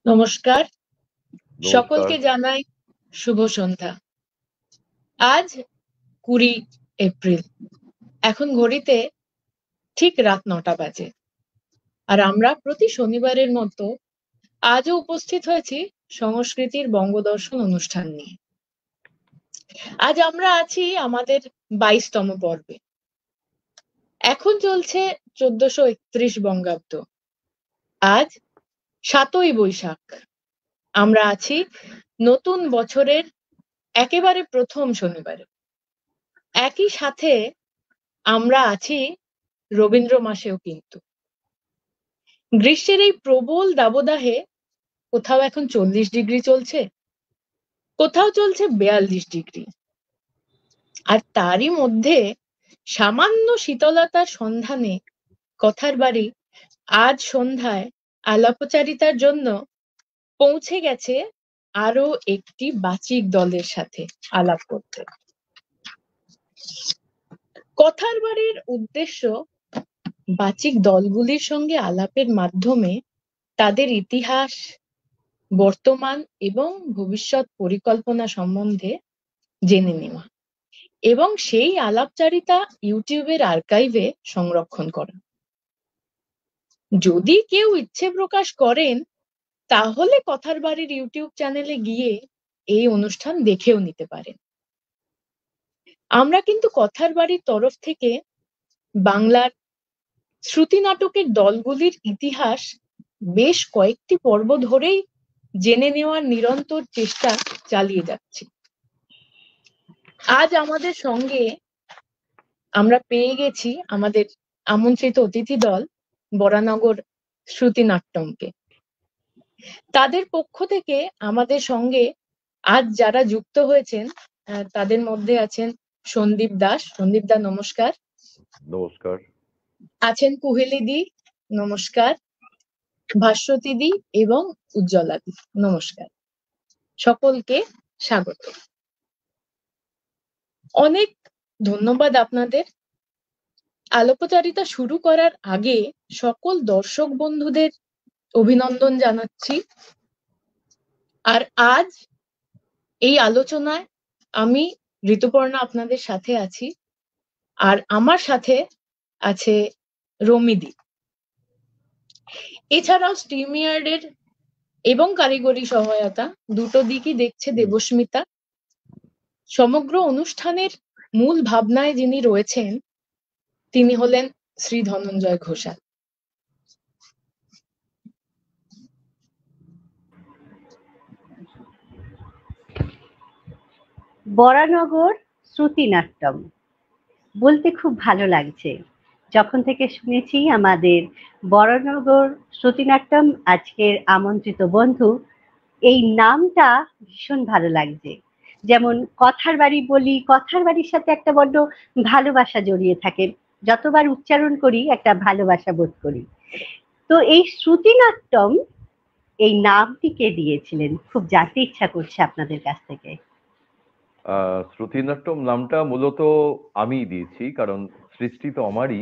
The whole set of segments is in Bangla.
নমস্কার, নমস্কার। সকলকে জানাই শুভ সন্ধ্যা। আজ 20 এপ্রিল। এখন ঘড়িতে ঠিক রাত 9টা বাজে। আর আমরা প্রতি শনিবারের মতো আজও উপস্থিত হয়েছি সংস্কৃতির বঙ্গদর্শন অনুষ্ঠান নিয়ে। আজ আমরা আছি আমাদের 22তম পর্বে। এখন চলছে 1431 বঙ্গাব্দ। আজ 7ই বৈশাখ। আমরা আছি নতুন বছরের একেবারে প্রথম শনিবারে। একই সাথে আমরা আছি রবীন্দ্র মাসেও কিন্তু। গ্রীষ্মের এই প্রবল দাবদাহে কোথাও এখন 40 ডিগ্রি চলছে, কোথাও চলছে 42 ডিগ্রি। আর তারই মধ্যে সামান্য শীতলতার সন্ধানে কথার বাড়ি আজ সন্ধ্যায় আলাপচারিতার জন্য পৌঁছে গেছে আরো একটি বাচিক দলের সাথে আলাপ করতে। কথার বাড়ির উদ্দেশ্য বাচিক দলগুলির সঙ্গে আলাপের মাধ্যমে তাদের ইতিহাস, বর্তমান এবং ভবিষ্যৎ পরিকল্পনা সম্বন্ধে জেনে নেওয়া এবং সেই আলাপচারিতা ইউটিউবের আর্কাইভে সংরক্ষণ করা। যদি কেউ ইচ্ছে প্রকাশ করেন তাহলে কথার বাড়ির ইউটিউব চ্যানেলে গিয়ে এই অনুষ্ঠান দেখেও নিতে পারেন। আমরা কিন্তু কথার বাড়ির তরফ থেকে বাংলার শ্রুতি নাটকের দলগুলির ইতিহাস বেশ কয়েকটি পর্ব ধরেই জেনে নেওয়ার নিরন্তর চেষ্টা চালিয়ে যাচ্ছি। আজ আমাদের সঙ্গে আমরা পেয়ে গেছি আমাদের আমন্ত্রিত অতিথি দল বরানগর শ্রুতি নাট্যমকে। তাদের পক্ষ থেকে আমাদের সঙ্গে আজ যারা যুক্ত হয়েছেন তাদের মধ্যে আছেন সন্দীপ দাস। সন্দীপ দা নমস্কার। নমস্কার। আছেন কুহেলি দি, নমস্কার। ভাস্বতী দি এবং উজ্জ্বলা দি, নমস্কার। সকলকে স্বাগত। অনেক ধন্যবাদ আপনাদের। আলাপচারিতা শুরু করার আগে সকল দর্শক বন্ধুদের অভিনন্দন জানাচ্ছি। আর আজ এই আলোচনায় আমি ঋতুপর্ণা আপনাদের সাথে আছি, আর আমার সাথে আছে রমিদি। এছাড়াও স্ট্রিমিয়ার্ডের এবং কারিগরি সহায়তা দুটো দিকই দেখছে দেবস্মিতা। সমগ্র অনুষ্ঠানের মূল ভাবনায় যিনি রয়েছেন তিনি হলেন শ্রী ধনঞ্জয় ঘোষাল। বরানগর শ্রুতি নাট্যম বলতে খুব ভালো লাগছে। যখন থেকে শুনেছি আমাদের বরানগর শ্রুতি নাট্যম আজকের আমন্ত্রিত বন্ধু, এই নামটা ভীষণ ভালো লাগছে। যেমন কথার বাড়ি বলি, কথার বাড়ির সাথে একটা বড্ড ভালোবাসা জড়িয়ে থাকে। যতবার উচ্চারণ করি একটা ভালোবাসা বোধ করি। তো এই শ্রুতি নাট্যম, এই নামটি কে দিয়েছিলেন? খুব জানতে ইচ্ছা করছে আপনাদের কাছ থেকে। শ্রুতিনাট্যম নামটা মূলত আমিই দিয়েছি, কারণ সৃষ্টি তো আমারই।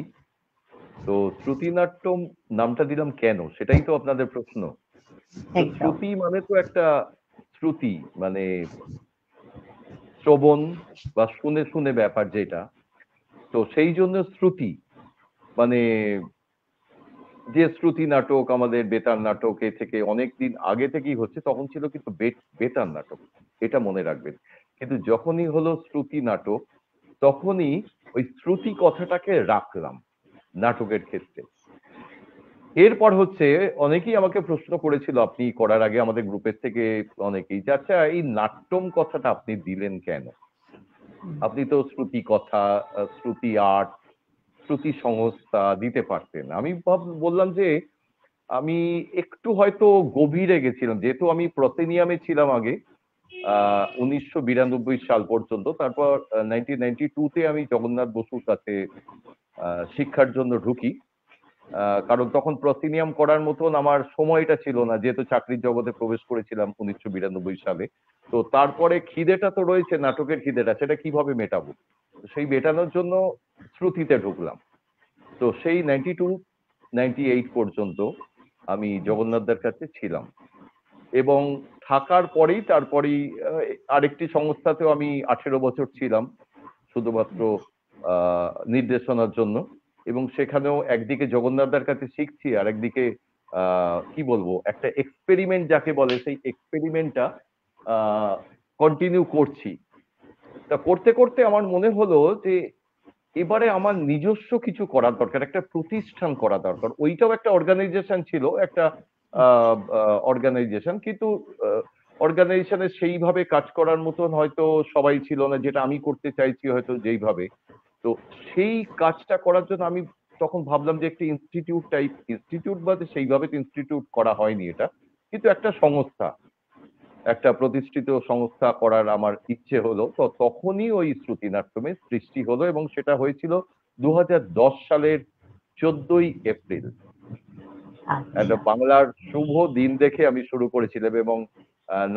তো শ্রুতিনাট্যম নামটা দিলাম কেন, সেটাই তো আপনাদের প্রশ্ন। তো একদম। শ্রুতি মানে তো একটা শ্রুতি, মানে শ্রবণ বা শুনে শুনে ব্যাপার যেটা, তো সেই জন্য শ্রুতি মানে যে শ্রুতি নাটক আমাদের বেতার নাটক এ থেকে অনেকদিন আগে থেকেই হচ্ছে, তখন ছিল কিন্তু বেতার নাটক, এটা মনে রাখবেন। কিন্তু যখনই হলো শ্রুতি নাটক, তখনই ওই শ্রুতি কথাটাকে রাখলাম নাটকের ক্ষেত্রে। এরপর হচ্ছে, অনেকেই আমাকে প্রশ্ন করেছিল আপনি করার আগে আমাদের গ্রুপের থেকে অনেকেই, যে আচ্ছা এই নাট্যম কথাটা আপনি দিলেন কেন? আপনি তো শ্রুতি কথা, শ্রুতি আর্ট, শ্রুতি সংস্থা দিতে পারতেন। আমি বললাম যে আমি একটু হয়তো গভীরে গেছিলাম, যেহেতু আমি প্রসেনিয়ামে ছিলাম আগে 1992 সাল পর্যন্ত। তারপর 1992-তে আমি জগন্নাথ বসুর কাছে শিক্ষার জন্য ঢুকি। কারণ তখন প্রসিনিয়াম করার মতন আমার সময়টা ছিল না, যেহেতু চাকরির জগতে প্রবেশ করেছিলাম 1992 সালে। তো তারপরে খিদেটা তো রয়েছে, নাটকের খিদেটা, সেটা কিভাবে মেটাবো? সেই মেটানোর জন্য শ্রুতিতে ঢুকলাম। তো সেই 92-98 পর্যন্ত আমি জগন্নাথদার কাছে ছিলাম। এবং থাকার পরেই তারপরেই আরেকটি সংস্থাতেও আমি 18 বছর ছিলাম শুধুমাত্র নির্দেশনার জন্য। এবং সেখানেও একদিকে জগন্নাথদার কাছে শিখছি, আর একদিকে কি বলবো, একটা এক্সপেরিমেন্ট যাকে বলে, সেই এক্সপেরিমেন্টটা কন্টিনিউ করছি। তা করতে করতে আমার মনে হলো যে এবারে আমার নিজস্ব কিছু করার দরকার, একটা প্রতিষ্ঠান করা দরকার। ওইটাও একটা অর্গানাইজেশন ছিল, একটা অর্গানাইজেশন, কিন্তু অর্গানাইজেশনে সেইভাবে কাজ করার মতন হয়তো সবাই ছিল না, যেটা আমি করতে চাইছি হয়তো যেইভাবে। তো সেই কাজটা করার জন্য আমি তখন ভাবলাম যে একটা ইনস্টিটিউট টাইপ, ইনস্টিটিউট বা সেইভাবে তো ইনস্টিটিউট করা হয়নি এটা, কিন্তু একটা সংস্থা, একটা প্রতিষ্ঠিত সংস্থা করার আমার ইচ্ছে হলো। তো তখনই ওই শ্রুতিনাট্যমের সৃষ্টি হলো, এবং সেটা হয়েছিল 2010 সালের 14ই এপ্রিল। একটা বাংলার শুভ দিন দেখে আমি শুরু করেছিলাম, এবং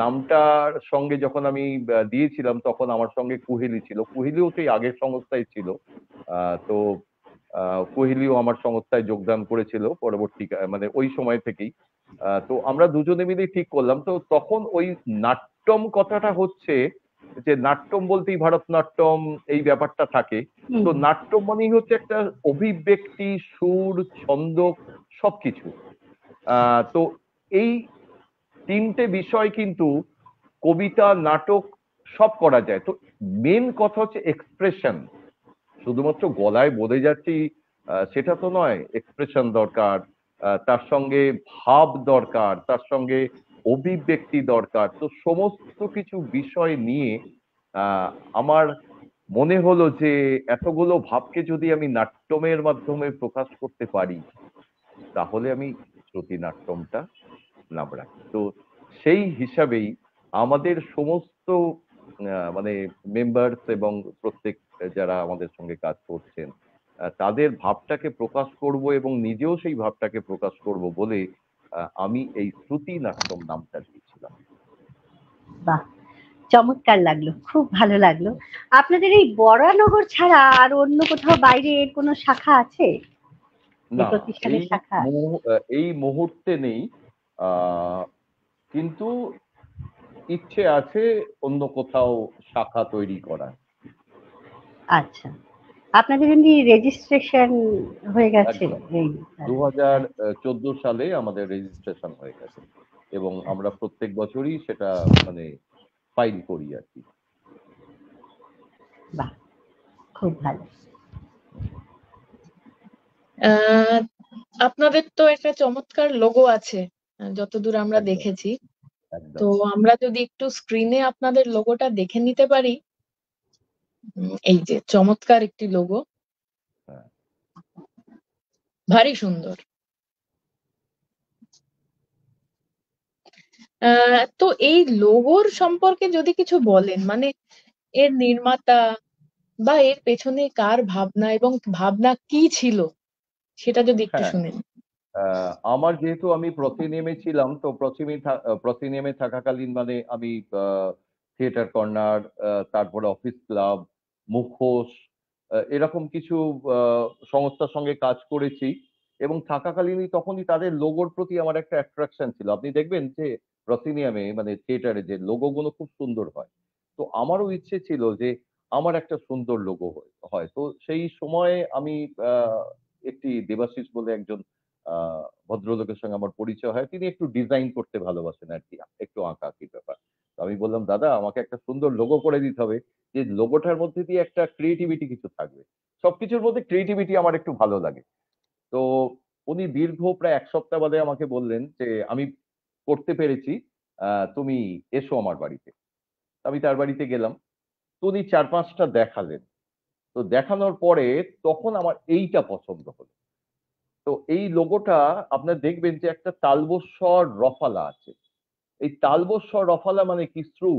নামটার সঙ্গে যখন আমি দিয়েছিলাম তখন আমার সঙ্গে কুহেলি ছিল। কুহেলিও সেই আগের সংস্থায় ছিল। তো কুহেলিও আমার সংস্থায় যোগদান করেছিল পরবর্তী মানে ওই সময় থেকেই। তো আমরা দুজনে মিলেই ঠিক করলাম। তো তখন ওই নাট্যম কথাটা হচ্ছে যে নাট্যম বলতেই ভারতনাট্যম এই ব্যাপারটা থাকে। তো নাট্যম মানেই হচ্ছে একটা অভিব্যক্তি, সুর, ছন্দ, সবকিছু। তো এই তিনটে বিষয় কিন্তু কবিতা, নাটক সব করা যায়। তো মেন কথা হচ্ছে এক্সপ্রেশন। শুধুমাত্র গলায় বলে যাচ্ছি সেটা তো নয়, এক্সপ্রেশন দরকার, তার সঙ্গে ভাব দরকার, তার সঙ্গে অভিব্যক্তি দরকার। তো সমস্ত কিছু বিষয় নিয়ে আমার মনে হলো যে এতগুলো ভাবকে যদি আমি নাট্যমের মাধ্যমে প্রকাশ করতে পারি, তাহলে আমি শ্রুতিনাট্যমটা নাম রাখি। তো সেই হিসাবেই আমাদের সমস্ত মানে মেম্বার্স এবং প্রত্যেক যারা আমাদের সঙ্গে কাজ করছেন, তাদের ভাবটাকে প্রকাশ করব এবং নিজেও সেই ভাবটাকে প্রকাশ করব বলে আমি এই শ্রুতিনাট্যম নামটা দিয়েছিলাম। বাহ, চমৎকার লাগলো, খুব ভালো লাগলো। আপনাদের এই বরানগর ছাড়া আর অন্য কোথাও বাইরে এর কোনো শাখা আছে? এই না, প্রতিষ্ঠানের শাখা? এই মুহূর্তে নেই, কিন্তু ইচ্ছে আছে অন্য কোথাও শাখা তৈরি করার। আচ্ছা, আপনাদের এমনি রেজিস্ট্রেশন হয়ে গেছে? একদম এই 2014 সালে আমাদের রেজিস্ট্রেশন হয়ে গেছে, এবং আমরা প্রত্যেক বছরই সেটা মানে ফাইল করি আর কি। বাহ, খুব ভালো। আপনাদের তো একটা চমৎকার লোগো আছে, যতদূর আমরা একদম দেখেছি। তো একদম। আমরা যদি একটু স্ক্রিনে আপনাদের লোগোটা দেখে নিতে পারি। এই যে চমৎকার একটি লোগো, হ্যাঁ, ভারী সুন্দর। তো এই লোগোর সম্পর্কে যদি কিছু বলেন, মানে এর নির্মাতা বা এর পেছনে কার ভাবনা এবং ভাবনা কি ছিল, সেটা যদি একটু হ্যাঁ, শুনেন। আমার যেহেতু আমি প্রতিনিয়মে ছিলাম, তো প্রতিনিয়মে থাকাকালীন মানে আমি থিয়েটার কর্নার, তারপরে অফিস ক্লাব, মুখোশ, এরকম কিছু সংস্থার সঙ্গে কাজ করেছি। এবং থাকাকালীনই তখনই তাদের লোগোর প্রতি আমার একটা অ্যাট্রাকশন ছিল। আপনি দেখবেন যে প্রসিনিয়ামে মানে থিয়েটারে যে লোগোগুলো খুব সুন্দর হয়। তো আমারও ইচ্ছে ছিল যে আমার একটা সুন্দর লোগো হয়। তো সেই সময়ে আমি একটি দেবাশিস বলে একজন ভদ্রলোকের সঙ্গে আমার পরিচয় হয়। তিনি একটু ডিজাইন করতে ভালোবাসেন আরকি। একটু আঁকাআঁকির ব্যাপার। তো আমি বললাম, "দাদা, আমাকে একটা সুন্দর লোগো করে দিতে হবে। যে লোগোটার মধ্যে দিয়ে একটা ক্রিয়েটিভিটি কিছু থাকবে।" সবকিছুর মধ্যে ক্রিয়েটিভিটি আমার একটু ভালো লাগে। তো উনি দীর্ঘ প্রায় ১ সপ্তাহ বাদে আমাকে বললেন যে, "আমি করতে পেরেছি। তুমি এসো আমার বাড়িতে।" আমি তার বাড়িতে গেলাম। তো উনি ৪-৫ টা দেখালেন। তো দেখানোর পরে তখন আমার এইটা পছন্দ হলো। তো এই লোগোটা আপনারা দেখবেন যে একটা তালবস্বর রফালা আছে। এই তালবস্বর রফালা মানে কি? শ্রু,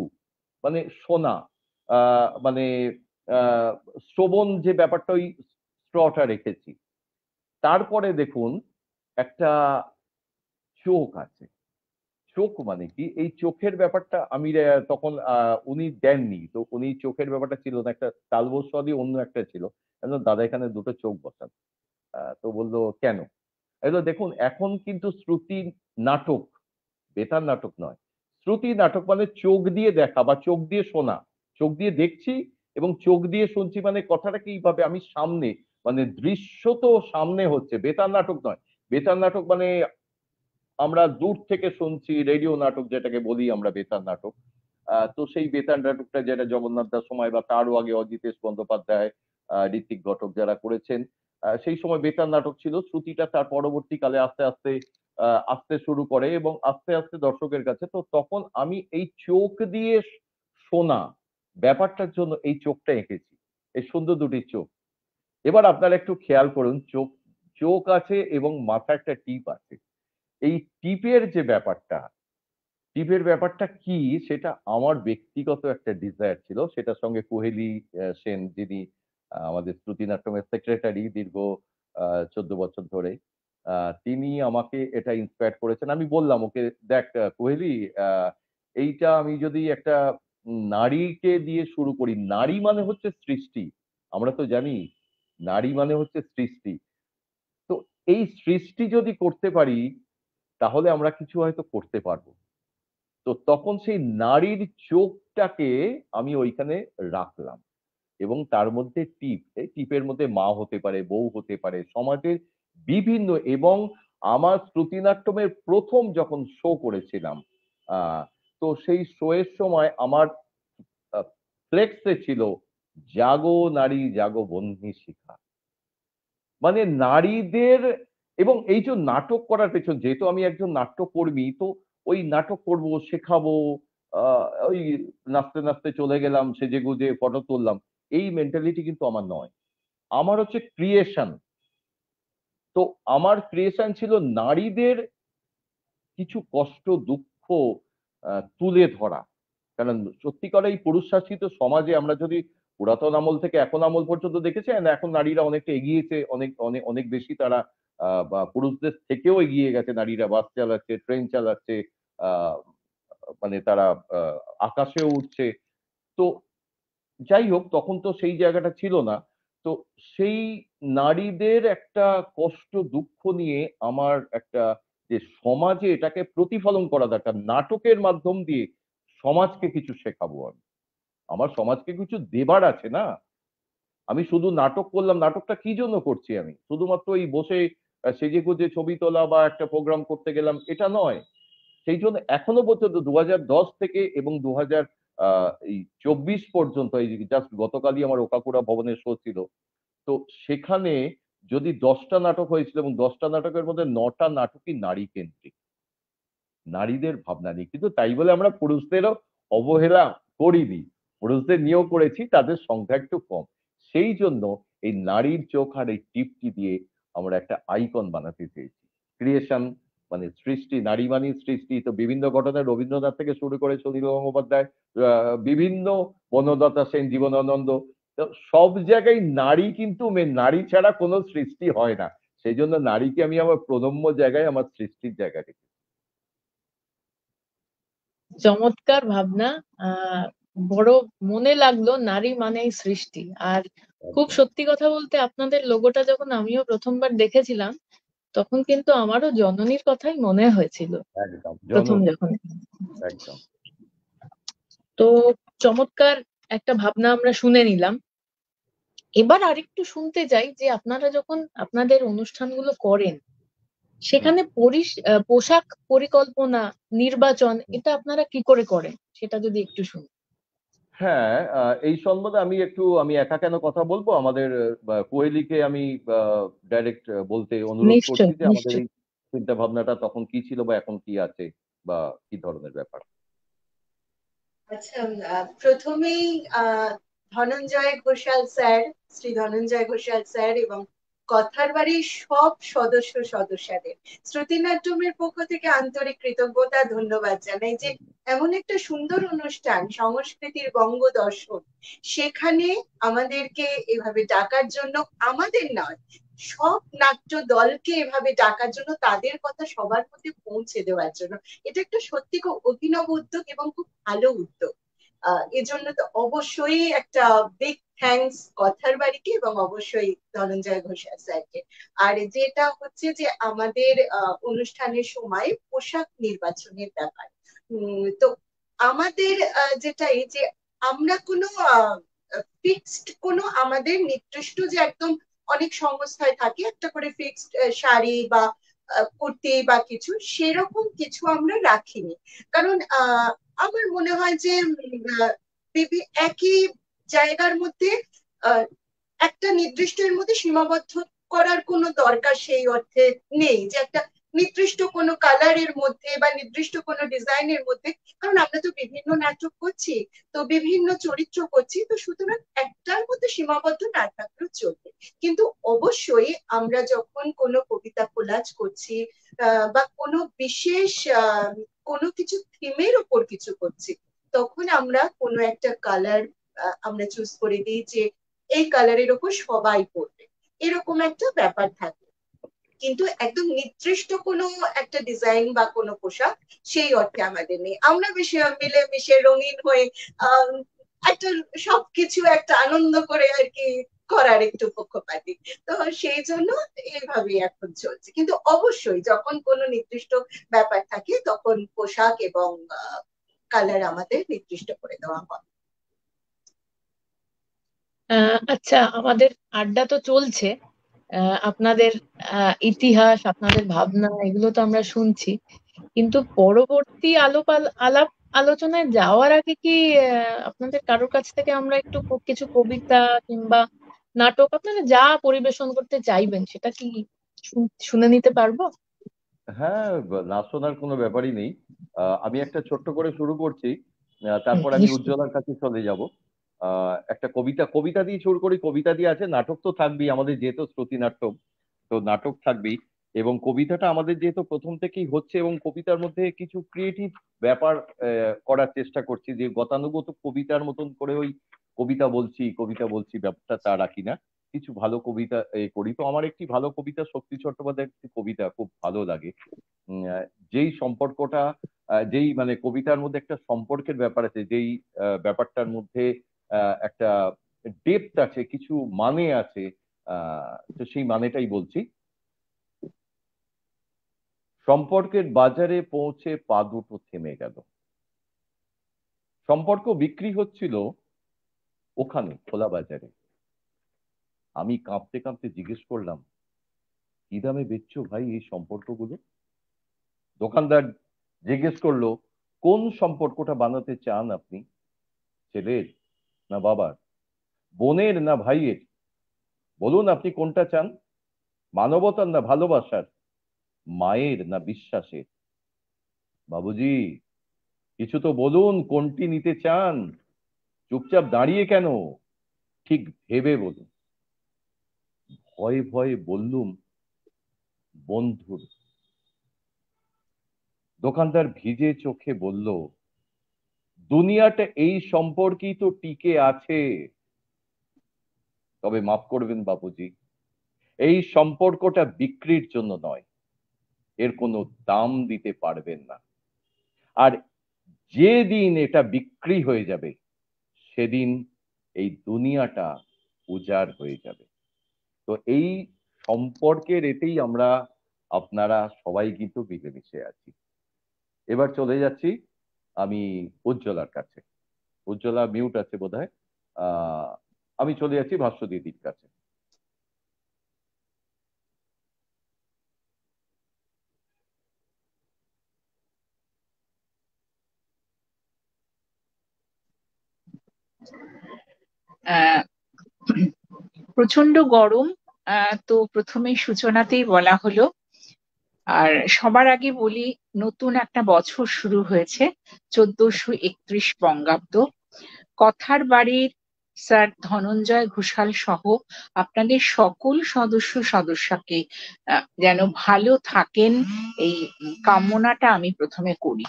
মানে শোনা। আ মানে আ শ্রবণ যে ব্যাপারটা, ওই টা রেখেছি। তারপরে দেখুন একটা চোখ আছে। চোখ মানে কি? এই চোখের ব্যাপারটা আমি তখন উনি দেননি। তো উনি চোখের ব্যাপারটা ছিল না। একটা তালবস্বরই অন্য একটা ছিল। আমি বললাম, "দাদা, এখানে ২ টো চোখ বসান।" তো বলল, "কেন?" আমি বললাম, "দেখুন, এখন কিন্তু শ্রুতি নাটক, বেতার নাটক নয়। শ্রুতি নাটক মানে চোখ দিয়ে দেখা বা চোখ দিয়ে শোনা, চোখ দিয়ে দেখছি এবং চোখ দিয়ে শুনছি, মানে কথাটা কিভাবে আমি সামনে, মানে দৃশ্য তো সামনে হচ্ছে, বেতার নাটক নয়। বেতার নাটক মানে আমরা দূর থেকে শুনছি, রেডিও নাটক যেটাকে বলি আমরা বেতার নাটক। তো সেই বেতার নাটকটা যেটা জগন্নাথ দাস সময় বা তারও আগে অজিতেশ বন্দ্যোপাধ্যায়, ঋত্বিক ঘটক যারা করেছেন, সেই সময় বেতার নাটক ছিল। শ্রুতিটা তার পরবর্তীকালে আস্তে আস্তে আসতে শুরু করে এবং আস্তে আস্তে দর্শকের কাছে। তো তখন আমি এই চোখ দিয়ে শোনা ব্যাপারটার জন্য এই চোখটা এঁকেছি, এই সুন্দর দুটি চোখ। এবার আপনারা একটু খেয়াল করুন, চোখ চোখ আছে এবং মাথায় একটা টিপ আছে। এই টিপের যে ব্যাপারটা, টিপের ব্যাপারটা কি সেটা আমার ব্যক্তিগত একটা ডিজায়ার ছিল। সেটার সঙ্গে কুহেলি সেন, যিনি আমাদের শ্রুতিনাট্যমের সেক্রেটারি দীর্ঘ ১৪ বছর ধরে, তিনি আমাকে এটা ইন্সপায়ার করেছেন। আমি বললাম ওকে, "দেখ কুহেলি, আ এইটা আমি যদি একটা নারীকে দিয়ে শুরু করি, নারী মানে হচ্ছে সৃষ্টি। আমরা তো জানি নারী মানে হচ্ছে সৃষ্টি। তো এই সৃষ্টি যদি করতে পারি তাহলে আমরা কিছু হয়তো করতে পারব।" তো তখন সেই নারীর চোখটাকে আমি ওইখানে রাখলাম এবং তার মধ্যে টিপ, এই টিপের মধ্যে মা হতে পারে, বউ হতে পারে, সমাজের বিভিন্ন, এবং আমার শ্রুতিনাট্যমের ১ম যখন শো করেছিলাম, আ তো সেই শো এর সময় আমার আ ফ্লেক্সে ছিল, "জাগো নারী জাগো বহ্নি শিখা।" মানে নারীদের, এবং এই যে নাটক করার পেছন, যেহেতু আমি একজন নাট্যকর্মী, তো ওই নাটক করব, শেখাবো, আ ওই নাচতে, নাচতে চলে গেলাম, সেজেগুজে ফটো তুললাম। এই মেন্টালিটি কিন্তু আমার নয়। আমার হচ্ছে ক্রিয়েশন। তো আমার ক্রিয়েশন ছিল নারীদের কিছু কষ্ট, দুঃখ তুলে ধরা। কারণ সত্যিকার এই পুরুষ শাসিত সমাজে আমরা যদি পুরাতন আমল থেকে এখন আমল পর্যন্ত দেখেছেন, এখন নারীরা অনেকটা এগিয়েছে, অনেক অনেক অনেক বেশি তারা বা পুরুষদের থেকেও এগিয়ে গেছে নারীরা। বাস চালাচ্ছে, ট্রেন চালাচ্ছে, আ মানে তারা আ আকাশেও উড়ছে। তো যাই হোক, তখন তো সেই জায়গাটা ছিল না। তো সেই নারীদের একটা কষ্ট, দুঃখ নিয়ে আমার একটা, যে সমাজে এটাকে প্রতিফলন করা দরকার। নাটকের মাধ্যম দিয়ে সমাজকে কিছু শেখাবো আমি। আমার সমাজকে কিছু দেবার আছে না? আমি শুধু নাটক করলাম, নাটকটা কি জন্য করছি আমি? শুধুমাত্র এই বসে সেজেগুজে ছবি তোলা বা একটা প্রোগ্রাম করতে গেলাম, এটা নয়। সেইজন্য এখনো পর্যন্ত ২০১০ থেকে এবং ২০০০ আ এই ২৪ পর্যন্ত, এই যে জাস্ট গতকালই আমার ওকাকুরা ভবনের শো ছিল। তো সেখানে যদি ১০ টা নাটক হয়েছিল এবং ১০ টা নাটকের মধ্যে ৯ টা নাটকই নারী কেন্দ্রিক। নারীদের ভাবনা নিয়ে। কিন্তু তাই বলে আমরা পুরুষদেরও অবহেলা করিনি। পুরুষদের নিয়েও করেছি, তাদের সংখ্যা একটু কম। সেইজন্য এই নারীর চোখ আর এই টিপটি দিয়ে আমরা একটা আইকন বানাতে চেয়েছি। ক্রিয়েশন মানে সৃষ্টি, নারী মানেই সৃষ্টি। তো বিভিন্ন ঘটনায় রবীন্দ্রনাথ থেকে শুরু করে সুনীল গঙ্গোপাধ্যায়, আ বিভিন্ন বনলতা সেন, জীবনানন্দ। তো সব জায়গায় নারী কিন্তু মেইন। নারী ছাড়া কোন সৃষ্টি হয় না। সেজন্য নারীকে আমি আমার প্রণম্য জায়গায়, আমার সৃষ্টির জায়গায় রেখেছি। চমৎকার ভাবনা। আহ বড় মনে লাগলো, নারী মানেই সৃষ্টি। আর খুব একদম, সত্যি কথা বলতে, আপনাদের লোগোটা যখন আমিও প্রথমবার দেখেছিলাম, তখন কিন্তু আমারও জননীর কথাই মনে হয়েছিল একদম। প্রথম জননী, যখন। একদম। তো চমৎকার একটা ভাবনা আমরা শুনে নিলাম। এবার আরেকটু শুনতে চাই যে আপনারা যখন আপনাদের অনুষ্ঠানগুলো করেন, হুম, সেখানে পোশাক পরিকল্পনা, নির্বাচন, হুম। এটা আপনারা কি করে করেন সেটা যদি একটু শুনি। হ্যাঁ, এই সম্বন্ধে আমি একা কেন কথা বলবো? আমাদের কোয়েলিকে আমি আ ডাইরেক্ট বলতে অনুরোধ করছি নিশ্চয়, যে আমাদের নিশ্চয়। এই চিন্তা ভাবনাটা তখন কি ছিল বা এখন কি আছে বা কি ধরনের ব্যাপার? আচ্ছা, প্রথমেই ধনঞ্জয় ঘোষাল স্যার, শ্রী ধনঞ্জয় ঘোষাল স্যার এবং কথার বাড়ির সব সদস্যদের শ্রুতিনাট্যমের পক্ষ থেকে আন্তরিক কৃতজ্ঞতা, ধন্যবাদ জানাই যে এমন একটা সুন্দর অনুষ্ঠান, সংস্কৃতির বঙ্গদর্শন, সেখানে আমাদেরকে এভাবে ডাকার জন্য, আমাদের নয়, সব নাট্য দলকে এভাবে ডাকার জন্য, তাদের কথা সবার মধ্যে পৌঁছে দেওয়ার জন্য। এটা একটা সত্যি খুব অভিনব উদ্যোগ এবং খুব ভালো উদ্যোগ। এজন্য তো অবশ্যই একটা বিগ থ্যাঙ্কস কথার বাড়িকে এবং অবশ্যই ধনঞ্জয় ঘোষাল স্যারকে। আর যেটা হচ্ছে যে আমাদের অনুষ্ঠানের সময় পোশাক নির্বাচনের ব্যাপার, তো আমাদের যেটাই যে আমরা কোনো ফিক্সড কোনো আমাদের নির্দিষ্ট যে একদম অনেক সংস্থায় থাকে একটা করে ফিক্সড শাড়ি বা কুর্তি বা কিছু সেরকম কিছু আমরা রাখিনি। কারণ আমার মনে হয় যে একই জায়গার মধ্যে আহ, একটা নির্দিষ্টের মধ্যে সীমাবদ্ধ করার কোনো দরকার সেই অর্থে নেই যে একটা নির্দিষ্ট কোনো কালারের মধ্যে বা নির্দিষ্ট কোনো ডিজাইনের মধ্যে। কারণ আমরা তো বিভিন্ন নাটক করছি, তো বিভিন্ন চরিত্র করছি, তো সুতরাং একটার মধ্যে সীমাবদ্ধ না থাকলেও চলবে। কিন্তু অবশ্যই আমরা যখন কোনো কবিতা কোলাজ করছি বা কোনো বিশেষ কোনো কিছু থিমের উপর কিছু করছি, তখন আমরা কোনো একটা কালার আমরা চুজ করে দিই যে এই কালারের ওপর সবাই পড়বে, এরকম একটা ব্যাপার থাকে। কিন্তু একদম নির্দিষ্ট কোনো একটা ডিজাইন বা কোনো পোশাক সেই অর্থে আমাদের নেই। আমরা বেশি মিলে মিশে রঙিন হয়ে আহ একটা সবকিছু একটা আনন্দ করে আর কি করার একটু পক্ষপাতী। তো সেই জন্য এইভাবেই এখন চলছে। কিন্তু অবশ্যই যখন কোনো নির্দিষ্ট ব্যাপার থাকে তখন পোশাক এবং কালার আমাদের নির্দিষ্ট করে দেওয়া হয়। আচ্ছা, আমাদের আড্ডা তো চলছে। আপনাদের ইতিহাস, আপনাদের ভাবনা, এগুলো তো আমরা শুনছি, কিন্তু পরবর্তী আলাপ আলোচনায় যাওয়ার আগে কি আপনাদের কারোর কাছ থেকে আমরা একটু কিছু কবিতা কিংবা নাটক আপনারা যা পরিবেশন করতে চাইবেন সেটা কি শুনে নিতে পারবো? হ্যাঁ, না শোনার কোনো ব্যাপারই নেই। আমি একটা ছোট্ট করে শুরু করছি, তারপর আমি নিশ্চয়ই। উজ্জ্বলার কাছে চলে যাব। একটা কবিতা কবিতা দিয়ে শুরু করি। কবিতা দিয়ে আছে, নাটক তো থাকবেই আমাদের, যেহেতু শ্রুতি নাটক, তো নাটক থাকবেই। এবং কবিতাটা আমাদের যেহেতু প্রথম থেকেই হচ্ছে, এবং কবিতার মধ্যে কিছু ক্রিয়েটিভ ব্যাপার করার চেষ্টা করছি, যে গতানুগত কবিতার মতন করে ওই কবিতা বলছি ব্যাপারটা তা রাখি না। কিছু ভালো কবিতা করি। তো আমার একটি ভালো কবিতা, শক্তি চট্টোপাধ্যায়ের একটি কবিতা খুব ভালো লাগে। যেই সম্পর্কটা, যেই মানে কবিতার মধ্যে একটা সম্পর্কের ব্যাপার আছে, যেই ব্যাপারটার মধ্যে একটা ডেপথ আছে, কিছু মানে আছে। তো সেই মানেটাই বলছি। সম্পর্কের বাজারে পৌঁছে পা দুটো থেমে গেল। সম্পর্ক বিক্রি হচ্ছিল ওখানে খোলা বাজারে। আমি কাঁপতে কাঁপতে জিজ্ঞেস করলাম, কি দামে বেচছো ভাই এই সম্পর্কগুলো? দোকানদার জিজ্ঞেস করলো, কোন সম্পর্কটা বানাতে চান আপনি? ছেলের না বাবার, বোনের না ভাইয়ের? বলুন আপনি কোনটা চান? মানবতার না ভালোবাসার, মায়ের না বিশ্বাসের? বাবুজি, কিছু তো বলুন, কোনটি নিতে চান? চুপচাপ দাঁড়িয়ে কেন? ঠিক ভেবে বলুন। ভয়ে ভয়ে বললুম, বন্ধুর। দোকানদার ভিজে চোখে বলল, দুনিয়াটা এই সম্পর্কেই তো টিকে আছে। তবে মাফ করবেন বাবুজি, এই সম্পর্কটা বিক্রির জন্য নয়। এর কোনো দাম দিতে পারবেন না। আর যেদিন এটা বিক্রি হয়ে যাবে, সেদিন এই দুনিয়াটা উজাড় হয়ে যাবে। তো এই সম্পর্কের এতেই আমরা আপনারা সবাই কিন্তু মিলেমিশে আছি। এবার চলে যাচ্ছি আমি উজ্জ্বলার কাছে। উজ্জ্বলা মিউট আছে বোধহয়। আহ আমি চলে যাচ্ছি ভাষ্য দিদির কাছে। আহ প্রচন্ড গরম। তো প্রথমেই সূচনাতেই বলা হলো, আর সবার আগে বলি, নতুন একটা বছর শুরু হয়েছে, 1431 বঙ্গাব্দ। কথার বাড়ির স্যার ধনঞ্জয় ঘোষাল সহ আপনাদের সকল সদস্যকে যেন ভালো থাকেন, এই কামনাটা আমি প্রথমে করি।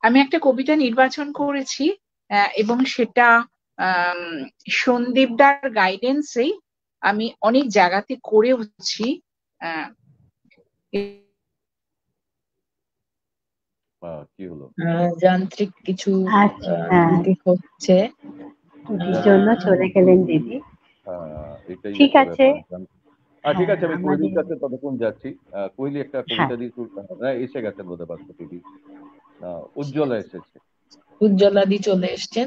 আমি একটা কবিতা নির্বাচন করেছি, এবং সেটা সন্দীপদার গাইডেন্সেই আমি অনেক জায়গাতে করেওছি। কি হলো? যান্ত্রিক কিছু আচ্ছা, হ্যাঁ, ত্রুটি হচ্ছে। ত্রুটির জন্য চলে গেলেন দিদি। এটাই ঠিক একটা আছে, ব্যাপার। ঠিক হ্যাঁ আছে, আমি কোহলির আমাদের কাছে ততক্ষণ যাচ্ছি। কোহলি একটা হ্যাঁ কবিতা দিয়ে শুরু এসে গেছেন বোধহয় বাস্তবিকই। উজ্জ্বলা এসেছে। উজ্জ্বলাদি চলে এসছেন।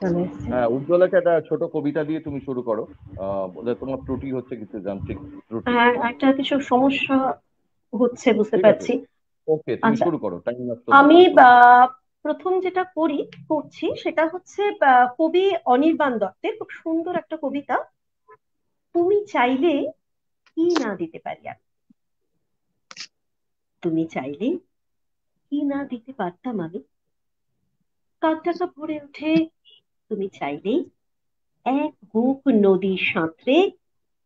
চলে এসছে। হ্যাঁ, উজ্জ্বলাকে একটা ছোট কবিতা দিয়ে তুমি শুরু করো। বোধহয় তোমার ত্রুটি হচ্ছে, কিছু যান্ত্রিক ত্রুটি। হ্যাঁ, একটা কিছু সমস্যা হচ্ছে, বুঝতে ঠিক আছে, পারছি। ওকে, তুমি আচ্ছা, শুরু করো, টাইম নষ্ট না আমি করে শুরু করো। প্রথম যেটা করছি সেটা হচ্ছে কবি অনির্বাণ দত্তের খুব সুন্দর একটা কবিতা, তুমি চাইলে কি না দিতে পারি আমি। তুমি চাইলে কি না দিতে পারতাম আমি, কাক ডাকা ভরে ওঠে। তুমি চাইলে এক বুক নদী সাঁতরে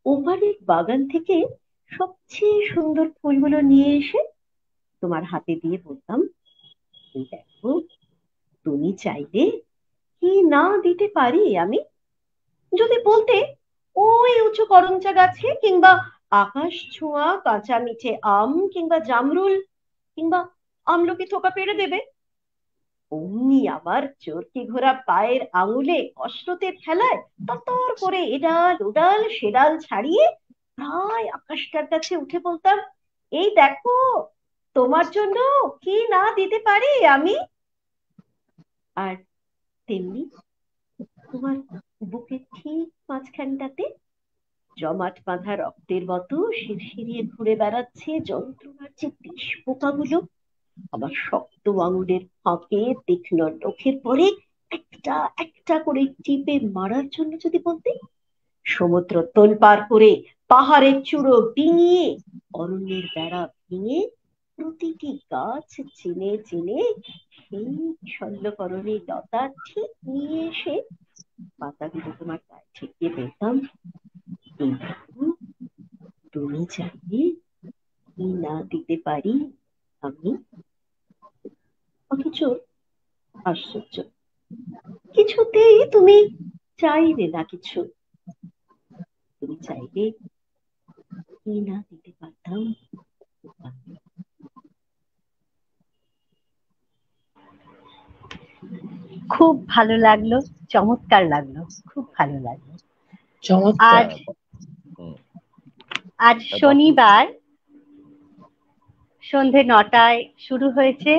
ওপারের বাগান থেকে সবচেয়ে সুন্দর ফুলগুলো নিয়ে এসে তোমার হাতে দিয়ে বলতাম, এই দেখো, তুমি চাইলে কি না দিতে পারি আমি। যদি বলতে, ওই উঁচু করমচা গাছে কিংবা আকাশ ছোঁয়া কাঁচা মিঠে আম কিংবা জামরুল কিংবা আমলকি থোকা পেড়ে দেবে, অমনি আবার চরকি ঘোরা পায়ের আঙুলে কসরতের খেলায় ততর করে এডাল ওডাল সেডাল ছাড়িয়ে প্রায় আকাশটার কাছে উঠে বলতাম, এই দেখো, তোমার জন্য কি না দিতে পারি আমি। আর তেমনি তোমার বুকের ঠিক মাঝখানটাতে জমাট বাঁধা রক্তের মতো শিরশিরিয়ে ঘুরে বেড়াচ্ছে যন্ত্রণার যে বিষ পোকাগুলো, আবার শক্ত আঙুলের ফাঁকে তীক্ষ্ণ নখের পরে একটা একটা করে টিপে মারার জন্য যদি বলতে, সমুদ্র তোলপাড় করে পাহাড়ের চূড়ো ডিঙিয়ে অরণ্যের বেড়া ভেঙে প্রতিটি গাছ চিনে চিনে সেই শল্যকরণী লতা ঠিক নিয়ে এসে পাতাগুলো তোমার গায়ে ঠেকিয়ে বলতাম, এই দেখো, তুমি চাইলে কি না দিতে পারি আমি। অথচ আশ্চর্য, কিছুতেই তুমি চাইলে না কিছু। তুমি চাইলে কি না দিতে পারতাম আমি। খুব ভালো লাগলো, চমৎকার লাগলো, খুব ভালো লাগলো। চমৎকার। আজ হুম। আজ শনিবার সন্ধে 9টায় শুরু হয়েছে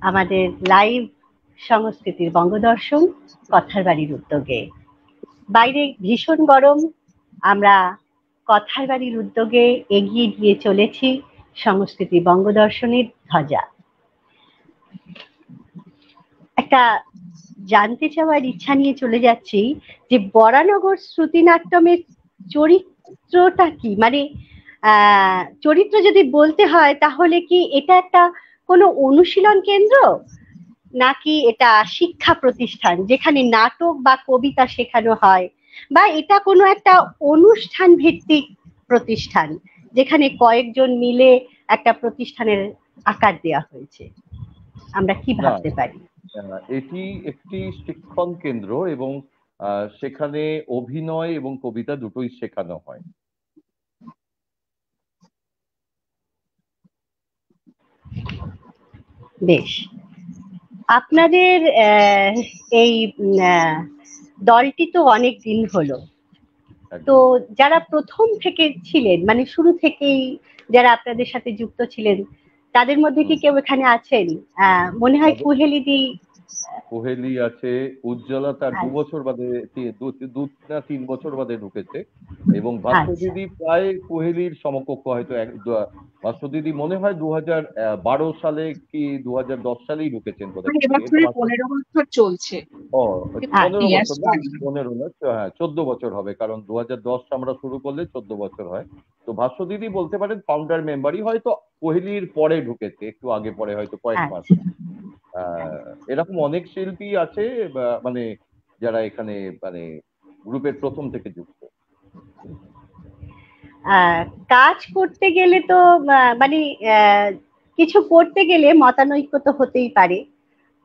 আমাদের লাইভ সংস্কৃতির বঙ্গদর্শন কথার বাড়ির উদ্যোগে। বাইরে ভীষণ গরম, আমরা কথার বাড়ির উদ্যোগে এগিয়ে গিয়ে চলেছি সংস্কৃতি বঙ্গদর্শনের ধ্বজা। একটা জানতে চাওয়ার ইচ্ছা নিয়ে চলে যাচ্ছি যে বরানগর শ্রুতিনাট্যমের চরিত্রটা কি, মানে চরিত্র যদি বলতে হয় তাহলে কি এটা একটা কোনো অনুশীলন কেন্দ্র, নাকি এটা শিক্ষা প্রতিষ্ঠান যেখানে নাটক বা কবিতা শেখানো হয়, বা এটা কোনো একটা অনুষ্ঠান ভিত্তিক প্রতিষ্ঠান যেখানে কয়েকজন মিলে একটা প্রতিষ্ঠানের আকার দেওয়া হয়েছে, আমরা কি না, ভাবতে পারি? এটি একটি শিক্ষণ কেন্দ্র এবং সেখানে অভিনয় এবং কবিতা দুটোই শেখানো হয়। বেশ, আপনাদের এই দলটি তো অনেক দিন হলো, তো যারা প্রথম থেকে ছিলেন, মানে শুরু থেকেই যারা আপনাদের সাথে যুক্ত ছিলেন, তাদের মধ্যে কি কেউ এখানে আছেন? মনে হয় কুহেলিদি। কোহেলি আছে, উজ্জ্বলা তার 2 বছর বাদে, 2 না 3 বছর বাদে ঢুকেছে, এবং ভাস্বদিদি প্রায় কোহেলির সমকক্ষ, হয়তো ভাস্বদিদি মনে হয় 2012 সালে কি 2010 সালেই ঢুকেছেন বোধহয়। এবছরে 15 বছর চলছে। ও, 15 Yes, বছর না, 15 না, হ্যাঁ 14 বছর হবে, কারণ 2010 আমরা শুরু করলে 14 বছর হয়। তো ভাস্বদিদি বলতে পারেন ফাউন্ডার মেম্বারই, হয়তো কোহেলির পরে ঢুকেছে, একটু আগে পরে হয়তো কয়েক মাস। এরকম অনেক শিল্পী আছে মানে যারা এখানে মানে গ্রুপের প্রথম থেকে যুক্ত। কাজ করতে গেলে তো মানে কিছু করতে গেলে মতানৈক্য তো হতেই পারে,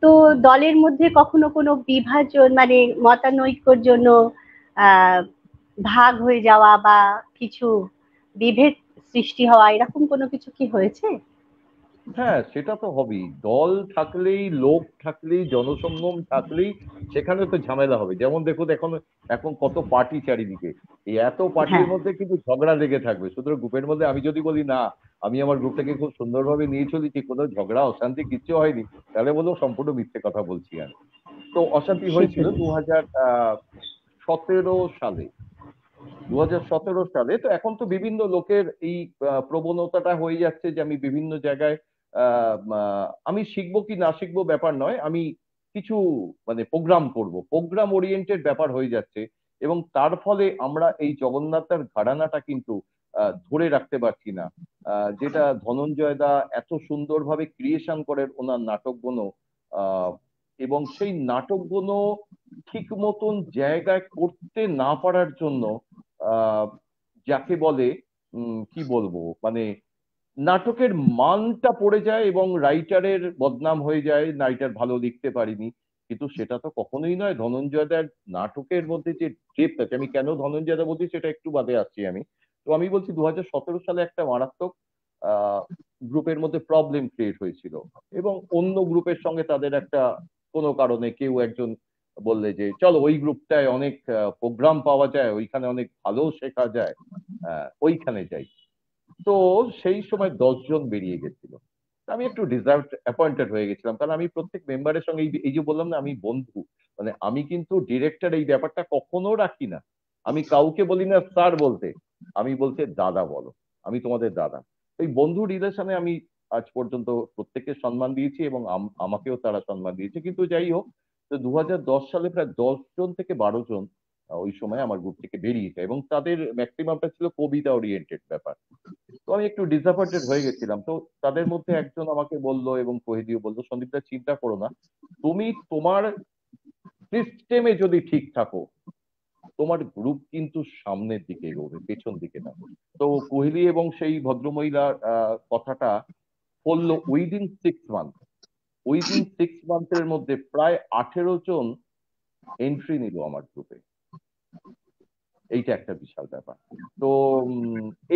তো দলের মধ্যে কখনো কোনো বিভাজন, মানে মতানৈক্যর জন্য ভাগ হয়ে যাওয়া বা কিছু বিভেদ সৃষ্টি হওয়া, এরকম কোনো কিছু কি হয়েছে? হ্যাঁ, সেটা তো হবেই। দল থাকলেই, লোক থাকলেই, জনসঙ্গম থাকলেই সেখানে তো ঝামেলা হবে। যেমন দেখুন এখন এখন কত পার্টি চারিদিকে, এই এত হ্যাঁ, পার্টির মধ্যে কিন্তু ঝগড়া লেগে থাকবে। সুতরাং গ্রুপের মধ্যে আমি যদি বলি না, আমি আমার গ্রুপটাকে খুব সুন্দরভাবে নিয়ে চলেছি, কোনো ঝগড়া অশান্তি কিচ্ছু হয়নি, তাহলে বলবো সম্পূর্ণ মিথ্যে কথা বলছি আমি। তো অশান্তি হয়েছিল সেটাই। 2017 সালে। 2017 সালে তো এখন তো বিভিন্ন লোকের এই প্রবণতাটা হয়ে যাচ্ছে যে আমি বিভিন্ন জায়গায় আমি শিখবো কি না শিখবো ব্যাপার নয়, আমি কিছু মানে প্রোগ্রাম করব, প্রোগ্রাম ওরিয়েন্টেড ব্যাপার হয়ে যাচ্ছে। এবং তার ফলে আমরা এই জগন্নাথের ঘরানাটা কিন্তু ধরে রাখতে পারছি না। যেটা ধনঞ্জয় দা এত সুন্দরভাবে ক্রিয়েশন করেন ওনার নাটকগুলো, আহ, এবং সেই নাটকগুলো ঠিক মতন জায়গায় করতে না পারার জন্য আহ যাকে বলে কি বলবো মানে নাটকের মানটা পড়ে যায় এবং রাইটারের বদনাম হয়ে যায়, রাইটার ভালো লিখতে পারিনি। কিন্তু সেটা তো কখনোই নয়। ধনঞ্জয়দার নাটকের মধ্যে যে ডেপথ আছে, আমি কেন ধনঞ্জয়দা বলছি সেটা একটু বাদে আসছি আমি। তো আমি বলছি 2017 সালে একটা মারাত্মক আহ গ্রুপের মধ্যে প্রবলেম ক্রিয়েট হয়েছিল, এবং অন্য গ্রুপের সঙ্গে তাদের একটা কোনো কারণে কেউ একজন বললে যে চলো ওই গ্রুপটায় অনেক প্রোগ্রাম পাওয়া যায়, ওইখানে অনেক ভালো শেখা যায়, ওইখানে যাই। তো সেই সময় 10 জন বেরিয়ে গেছিল। আমি একটু অ্যাপয়েন্টেড হয়ে গেছিলাম, কারণ আমি প্রত্যেক মেম্বারের সঙ্গে এই যে বললাম না আমি বন্ধু, মানে আমি কিন্তু ডিরেক্টর এই ব্যাপারটা কখনো রাখি না। আমি কাউকে বলি না স্যার বলতে, আমি বলতে দাদা বলো, আমি তোমাদের দাদা। এই বন্ধু রিলেশনে আমি আজ পর্যন্ত প্রত্যেককে সম্মান দিয়েছি, এবং আমাকেও তারা সম্মান দিয়েছে। কিন্তু যাই হোক, তো 2010 সালে প্রায় 10 জন থেকে 12 জন ওই সময় আমার গ্রুপ থেকে বেরিয়ে যায়, এবং তাদের ম্যাক্সিমামটা ছিল কবিতা ওরিয়েন্টেড ব্যাপার। তো আমি একটু ডিসঅ্যাপয়েন্টেড হয়ে গেছিলাম। তো তাদের মধ্যে একজন আমাকে বললো, এবং কোহেদিও বললো, সন্দীপদা চিন্তা করো না, তুমি তোমার সিস্টেমে যদি ঠিক থাকো, তোমার গ্রুপ কিন্তু সামনের দিকে এগোবে, পেছন দিকে না। তো কোহলি এবং সেই ভদ্রমহিলার কথাটা বললো। উইদিন 6 মান্থের মধ্যে প্রায় 18 জন এন্ট্রি নিল আমার গ্রুপে। এইটা একটা বিশাল ব্যাপার। তো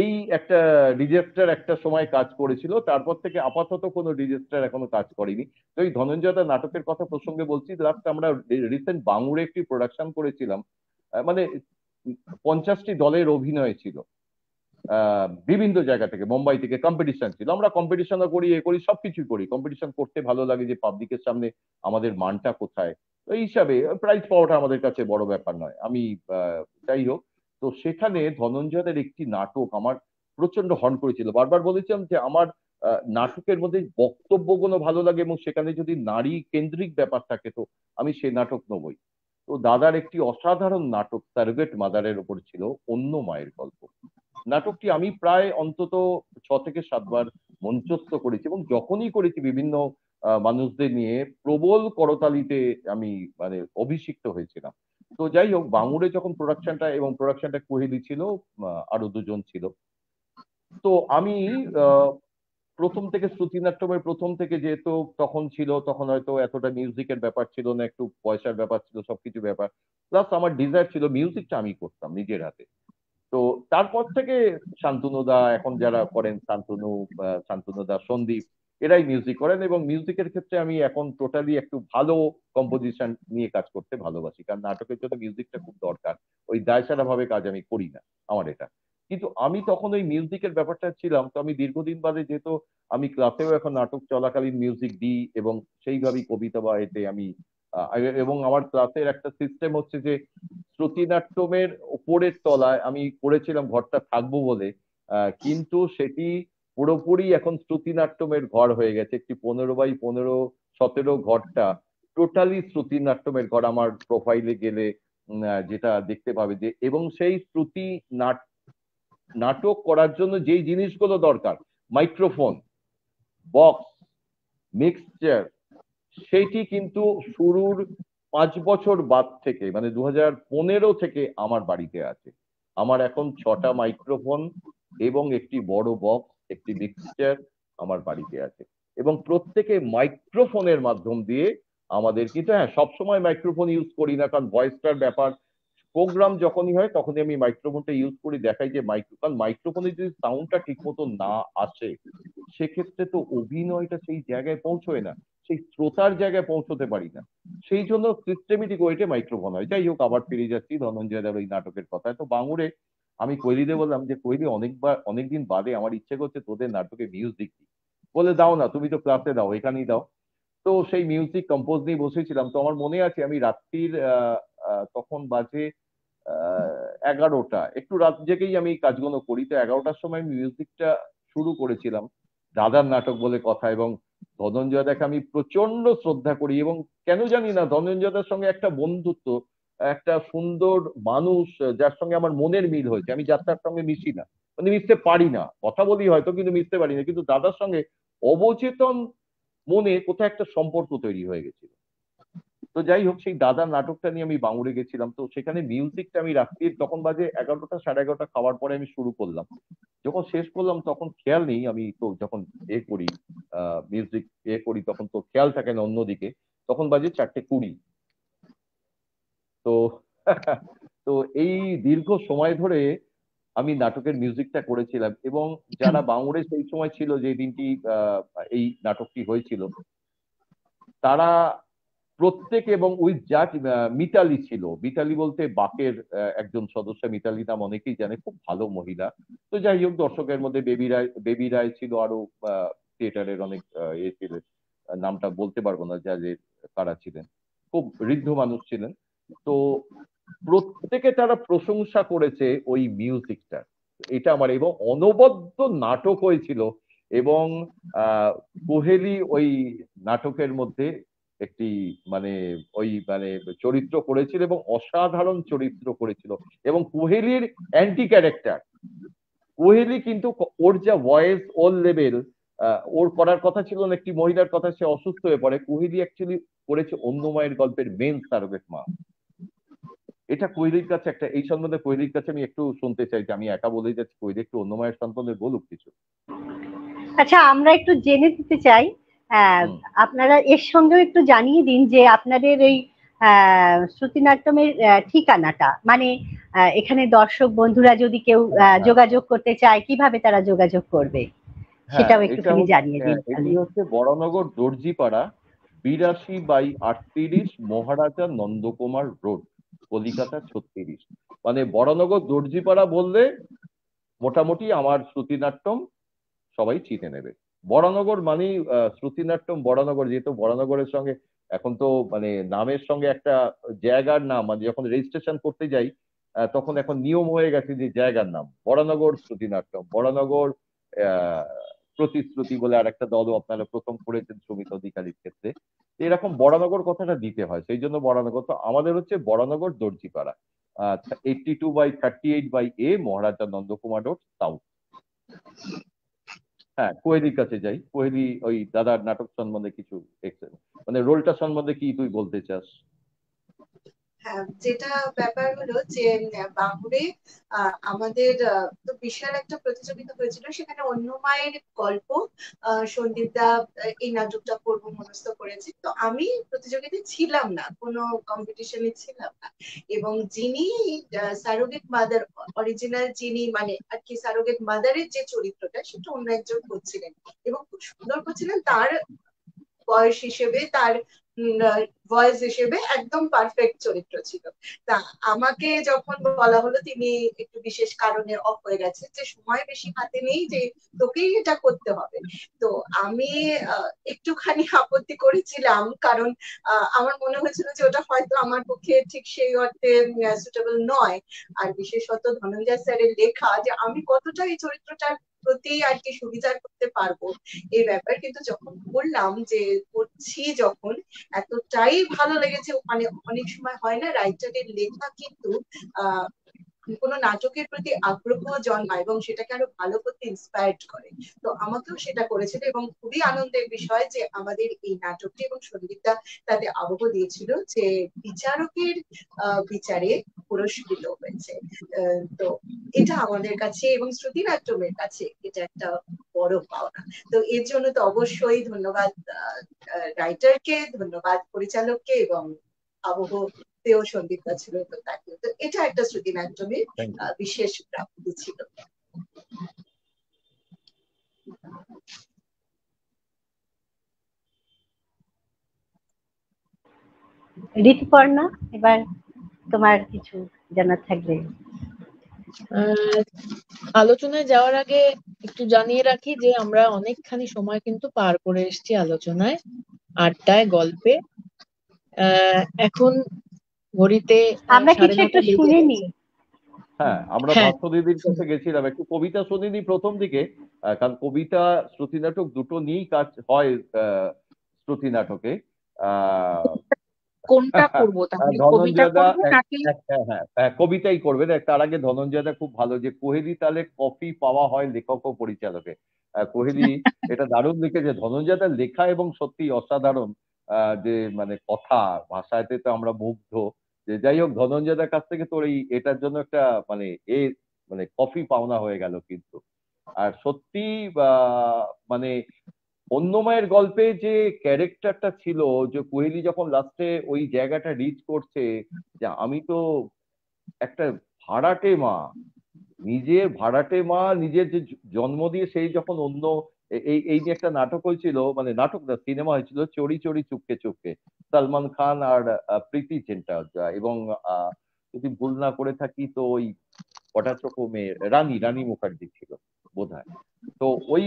এই একটা রেজিস্টার একটা সময় কাজ করেছিল, তারপর থেকে আপাতত কোনো রেজিস্টার এখনো কাজ করেনি। তো এই ধনঞ্জয় দার নাটকের কথা প্রসঙ্গে বলছি, লাস্ট আমরা রিসেন্ট বাঙুরে একটি প্রোডাকশন করেছিলাম। মানে 50টি দলের অভিনয় ছিল, বিভিন্ন জায়গা থেকে, মুম্বাই থেকে কম্পিটিশন ছিল। আমরা কম্পিটিশনও করি, এ করি, সবকিছু করি। কম্পিটিশন করতে ভালো লাগে, যে পাবলিকের সামনে আমাদের মানটা কোথায়। তো এই হিসাবে প্রাইজ পাওয়াটা আমাদের কাছে বড় ব্যাপার নয়। আমি যাই হোক, তো সেখানে ধনঞ্জয়দের একটি নাটক আমার প্রচন্ড হর্ন করেছিল। বারবার বলেছিলাম যে আমার নাটকের মধ্যে বক্তব্যগুলো ভালো লাগে, এবং সেখানে যদি নারী কেন্দ্রিক ব্যাপার থাকে তো আমি সে নাটক নেবই। তো দাদার একটি অসাধারণ নাটক সার্ভেট মাদারের ওপর ছিল, অন্য মায়ের গল্প। নাটকটি আমি প্রায় অন্তত 6 থেকে 7 বার মঞ্চস্থ করেছি, এবং যখনই করেছি বিভিন্ন মানুষদের নিয়ে প্রবল করতালিতে আমি মানে অভিষিক্ত হয়েছিলাম। তো যাই হোক, বাঙুরে যখন প্রোডাকশনটা, এবং প্রোডাকশনটা কোহেলি ছিল, আরো 2 জন ছিল। তো আমি আহ, প্রথম থেকে শ্রুতিনাট্যমের প্রথম থেকে, যেহেতু তখন ছিল, তখন হয়তো এতটা মিউজিকের ব্যাপার ছিল না, একটু পয়সার ব্যাপার ছিল, সবকিছু ব্যাপার, প্লাস আমার ডিজায়ার ছিল মিউজিকটা আমি করতাম নিজের হাতে। তো তারপর থেকে শান্তনুদা, এখন যারা করেন শান্তনুদা, সন্দীপ, এরাই মিউজিক করেন। এবং মিউজিকের ক্ষেত্রে আমি এখন টোটালি একটু ভালো কম্পোজিশন নিয়ে কাজ করতে ভালোবাসি, কারণ নাটকের জন্য মিউজিকটা খুব দরকার। ওই দায়সারা ভাবে কাজ আমি করি না, আমার এটা। কিন্তু আমি তখন ওই মিউজিকের ব্যাপারটা ছিলাম, তো আমি দীর্ঘদিন বাদে, যেহেতু আমি ক্লাসেও এখন নাটক চলাকালীন মিউজিক দিই, এবং সেইভাবেই কবিতা বা এতে আমি এবং আমার ক্লাসের একটা সিস্টেম হচ্ছে যে শ্রুতিনাট্যমের উপরের তলায় আমি করেছিলাম ঘরটা থাকবো বলে, কিন্তু সেটি পুরোপুরি এখন শ্রুতিনাট্যমের ঘর হয়ে গেছে। একটি 15x15 17 টোটালি শ্রুতিনাট্যমের ঘর। আমার প্রোফাইলে গেলে যেটা দেখতে পাবে যে, এবং সেই নাটক করার জন্য যেই জিনিসগুলো দরকার, মাইক্রোফোন, বক্স, মিক্সচার, সেটি কিন্তু শুরুর 5 বছর বাদ থেকে, মানে 2015 থেকে আমার বাড়িতে আছে। আমার এখন 6টা মাইক্রোফোন এবং একটি বড় বক্স, একটি মিক্সচার আমার বাড়িতে আছে। এবং প্রত্যেকে মাইক্রোফোনের মাধ্যম দিয়ে আমাদের, কিন্তু হ্যাঁ, সবসময় মাইক্রোফোন ইউজ করি না, কারণ ভয়েসটার ব্যাপার প্রোগ্রাম যখনই হয় তখনই আমি মাইক্রোফোনটা ইউজ করি, দেখাই যে কারণ মাইক্রোফোনে যদি সাউন্ডটা ঠিক মতো না আসে সেক্ষেত্রে তো অভিনয়টা সেই জায়গায় পৌঁছয় না, সেই শ্রোতার জায়গায় পৌঁছতে পারি না। সেই জন্য সিস্টেমেটিক ওয়েটে মাইক্রোফোন হয়। যাই হোক, আবার ফিরে যাচ্ছি ধনঞ্জয়দার ওই নাটকের কথায়। তো বাঙুরে আমি কোয়েলিদে বললাম যে কোয়েলি অনেকদিন বাদে আমার ইচ্ছে করছে তোদের নাটকে মিউজিক দিই। বলে দাও না, তুমি তো ক্লাসে দাও, এখানেই দাও। তো সেই মিউজিক কম্পোজ নিয়ে বসেছিলাম। তো আমার মনে আছে আমি রাত্রির তখন বাজে 11টা, একটু রাত জেগেই আমি কাজগুলো করি। তো 11টার সময় মিউজিকটা শুরু করেছিলাম, দাদার নাটক বলে কথা। এবং ধনঞ্জয়দাকে আমি প্রচন্ড শ্রদ্ধা করি, এবং কেন জানি না ধনঞ্জয়দার সঙ্গে একটা বন্ধুত্ব, একটা সুন্দর মানুষ যার সঙ্গে আমার মনের মিল হয়েছে। আমি যাত্রার সঙ্গে মিশি না, মানে মিশতে পারি না, কথা বলি হয়তো কিন্তু মিশতে পারি না, কিন্তু দাদার সঙ্গে অবচেতন মনে কোথাও একটা সম্পর্ক তৈরি হয়ে গেছিল। তো যাই হোক, সেই দাদার নাটকটা নিয়ে আমি বাঙুরে গেছিলাম। তো সেখানে মিউজিকটা আমি রাত্রির তখন বাজে 11টা, 11:30 খাওয়ার পরে আমি শুরু করলাম। যখন শেষ করলাম তখন খেয়াল নেই, আমি তো যখন করি মিউজিক করি তখন তো খেয়াল থাকে না অন্যদিকে। তখন বাজে 4:20। তো তো এই দীর্ঘ সময় ধরে আমি নাটকের মিউজিকটা করেছিলাম। এবং যারা বাঙুরে সেই সময় ছিল, যে দিনটি এই নাটকটি হয়েছিল, তারা প্রত্যেকে, এবং ওই জাজ মিতালি ছিল, মিতালি বলতে বাকের একজন সদস্য, মিতালি নাম অনেকেই জানে, খুব ভালো মহিলা। তো যাই হোক, দর্শকের মধ্যে বেবি রায় ছিল, আরো থিয়েটারের অনেক ছিলেন, নামটা বলতে পারবো না জাজের কারা ছিলেন, খুব ঋদ্ধ মানুষ ছিলেন। তো প্রত্যেকে তারা প্রশংসা করেছে ওই মিউজিকটা, এটা আমার, এবং অনবদ্য নাটক হয়েছিল। এবং কোহেলি ওই নাটকের মধ্যে একটি মানে চরিত্র করেছিল, এবং অসাধারণ চরিত্র করেছিল। এবং কোহেলির অ্যান্টি ক্যারেক্টার, কোহেলি কিন্তু ওর যা ভয়েস, ওর লেভেল, ওর করার কথা ছিল না, একটি মহিলার কথা, সে অসুস্থ হয়ে পড়ে, কোহেলি অ্যাকচুয়ালি করেছে অন্য মায়ের গল্পের মেন সারোগেট মা। এটা কোহলির কাছে একটা, এই সম্বন্ধে কোহলির কাছে আমি একটু শুনতে চাই, যে আমি একা বলেই যাচ্ছি, কোহলি একটু অন্য মায়ের সন্তানের বলুক কিছু। আচ্ছা, আমরা একটু জেনে দিতে চাই, আপনারা এর সঙ্গেও একটু জানিয়ে দিন যে আপনাদের এই শ্রুতিনাট্যমের ঠিকানাটা, মানে এখানে দর্শক বন্ধুরা যদি কেউ যোগাযোগ করতে চায় কিভাবে তারা যোগাযোগ করবে, সেটাও একটুখানি জানিয়ে দিন। এটি হচ্ছে বড়নগর দর্জিপাড়া, 82/38 মহারাজা নন্দকুমার রোড, কলিকাতা 36। মানে বড়নগর দর্জিপাড়া বললে মোটামুটি আমার শ্রুতিনাট্যম সবাই চিনে নেবে। বরানগর মানেই শ্রুতিনাট্যম বরানগর, যেহেতু বরানগরের সঙ্গে এখন তো মানে নামের সঙ্গে একটা জায়গার নাম, মানে যখন রেজিস্ট্রেশন করতে যাই তখন এখন নিয়ম হয়ে গেছে যে জায়গার নাম বরানগর শ্রুতিনাট্যম, বরানগর প্রতিশ্রুতি বলে আর একটা দলও আপনারা প্রথম করেছেন সুমিত অধিকারীর ক্ষেত্রে। এরকম বরানগর কথাটা দিতে হয়, সেই জন্য বরানগর। তো আমাদের হচ্ছে বরানগর দর্জিপাড়া, 82/38 মহারাজা নন্দকুমার রোড, সাউথ। হ্যাঁ, কোহেলির কাছে যাই। কোহেলি ওই দাদার নাটক সম্বন্ধে কিছু মানে রোলটা সম্বন্ধে কি তুই বলতে চাস? হ্যাঁ, যেটা ব্যাপার হলো যে বাঙুরে আমাদের তো বিশাল একটা প্রতিযোগিতা হয়েছিল, সেখানে অন্য মায়ের গল্প সন্দীপদা এই নাটকটা করবো মনস্থ করেছে। তো আমি প্রতিযোগিতায় ছিলাম না, কোনো কম্পিটিশনে ছিলাম না। এবং যিনি সারোগেট মাদার, অরিজিনাল যিনি মানে আর কি সারোগেট মাদারের যে চরিত্রটা, সেটা অন্য একজন করছিলেন এবং খুব সুন্দর করছিলেন। তার বয়স হিসেবে, তার ভয়েস হিসেবে একদম পারফেক্ট চরিত্র ছিল। তা আমাকে যখন বলা হলো তিনি একটু বিশেষ কারণে অফ হয়ে গেছে, যে সময় বেশি হাতে নেই, যে তোকেই এটা করতে হবে। তো আমি একটুখানি আপত্তি করেছিলাম, কারণ আমার মনে হয়েছিল যে ওটা হয়তো আমার পক্ষে ঠিক সেই অর্থে সুটেবল নয়। আর বিশেষত ধনঞ্জয় স্যারের লেখা, যে আমি কতটা এই চরিত্রটার প্রতি আর কি সুবিচার করতে পারবো এই ব্যাপার। কিন্তু যখন বললাম যে করছি, যখন এতটাই ভালো লেগেছে, মানে অনেক সময় হয় না রাইটারের লেখা কিন্তু কোনো নাটকের প্রতি আগ্রহ জন্মায় এবং সেটাকে আরো ভালো করতে ইন্সপায়ার্ড করে। তো আমাকেও সেটা করেছিল এবং খুবই আনন্দের বিষয় যে আমাদের এই নাটকটি, এবং সন্দীপদা তাতে আবহ দিয়েছিল, যে বিচারকের বিচারে পুরস্কৃত হয়েছে। তো এটা আমাদের কাছে এবং শ্রুতিনাট্যমের কাছে এটা একটা বড় পাওনা। তো এর জন্য তো অবশ্যই ধন্যবাদ রাইটারকে, ধন্যবাদ পরিচালককে এবং আবহ তেও সন্দীপ দা ছিল, তো তাকে, তো এটা একটা শ্রুতিনাট্যমের থ্যাংক ইউ। বিশেষ প্রাপ্তি ছিল। ঋতুপর্ণা, এবার তোমার কিছু জানার থাকবে। আলোচনায় যাওয়ার আগে একটু জানিয়ে রাখি যে আমরা অনেকখানি সময় কিন্তু পার করে এসেছি আলোচনায়, আড্ডায়, গল্পে। এখন ঘড়িতে আমরা কিছু 9:30 একটু বেজে শুনে গেছে। নিই। হ্যাঁ, আমরা হ্যাঁ, ভাস্কর দিদির কাছে গেছিলাম, একটু কবিতা শুনিনি প্রথম দিকে, কারণ কবিতা শ্রুতি নাটক দুটো নিয়েই কাজ হয় শ্রুতি নাটকে। আহ কোনটা করব তাহলে, কবিতা ধনঞ্জয় দা করবো নাকি? হ্যাঁ হ্যাঁ হ্যাঁ, কবিতাই করবেন। তার আগে ধনঞ্জয় দা খুব ভালো যে কোহেলি তালে কপি পাওয়া হয় লেখক ও পরিচালকে। কোহেলি এটা দারুণ লিখেছে, ধনঞ্জয় দার লেখা এবং সত্যি অসাধারণ। যে মানে কথা ভাষাতে তো আমরা মুগ্ধ। যে যাই হোক, ধনঞ্জয় দার কাছ থেকে তোর এটার জন্য একটা মানে এ মানে কপি পাওনা হয়ে গেল কিন্তু। আর সত্যি মানে অন্যময়ের গল্পে যে ক্যারেক্টারটা ছিল, যে কোহেলি যখন লাস্টে ওই জায়গাটা রিচ করছে, যে আমি তো একটা ভাড়াটে মা, নিজের ভাড়াটে মা নিজের যে জন্ম দিয়ে সেই যখন অন্য এই এই যে একটা নাটক হয়েছিল, মানে নাটক না সিনেমা হয়েছিল, চোরি চোরি চুপকে চুপকে, সালমান খান আর প্রীতি জিন্টা, এবং যদি ভুল না করে থাকি তো ওই হঠাৎ মেয়ে রানী রানী মুখার্জি ছিল বোধহয়। তো ওই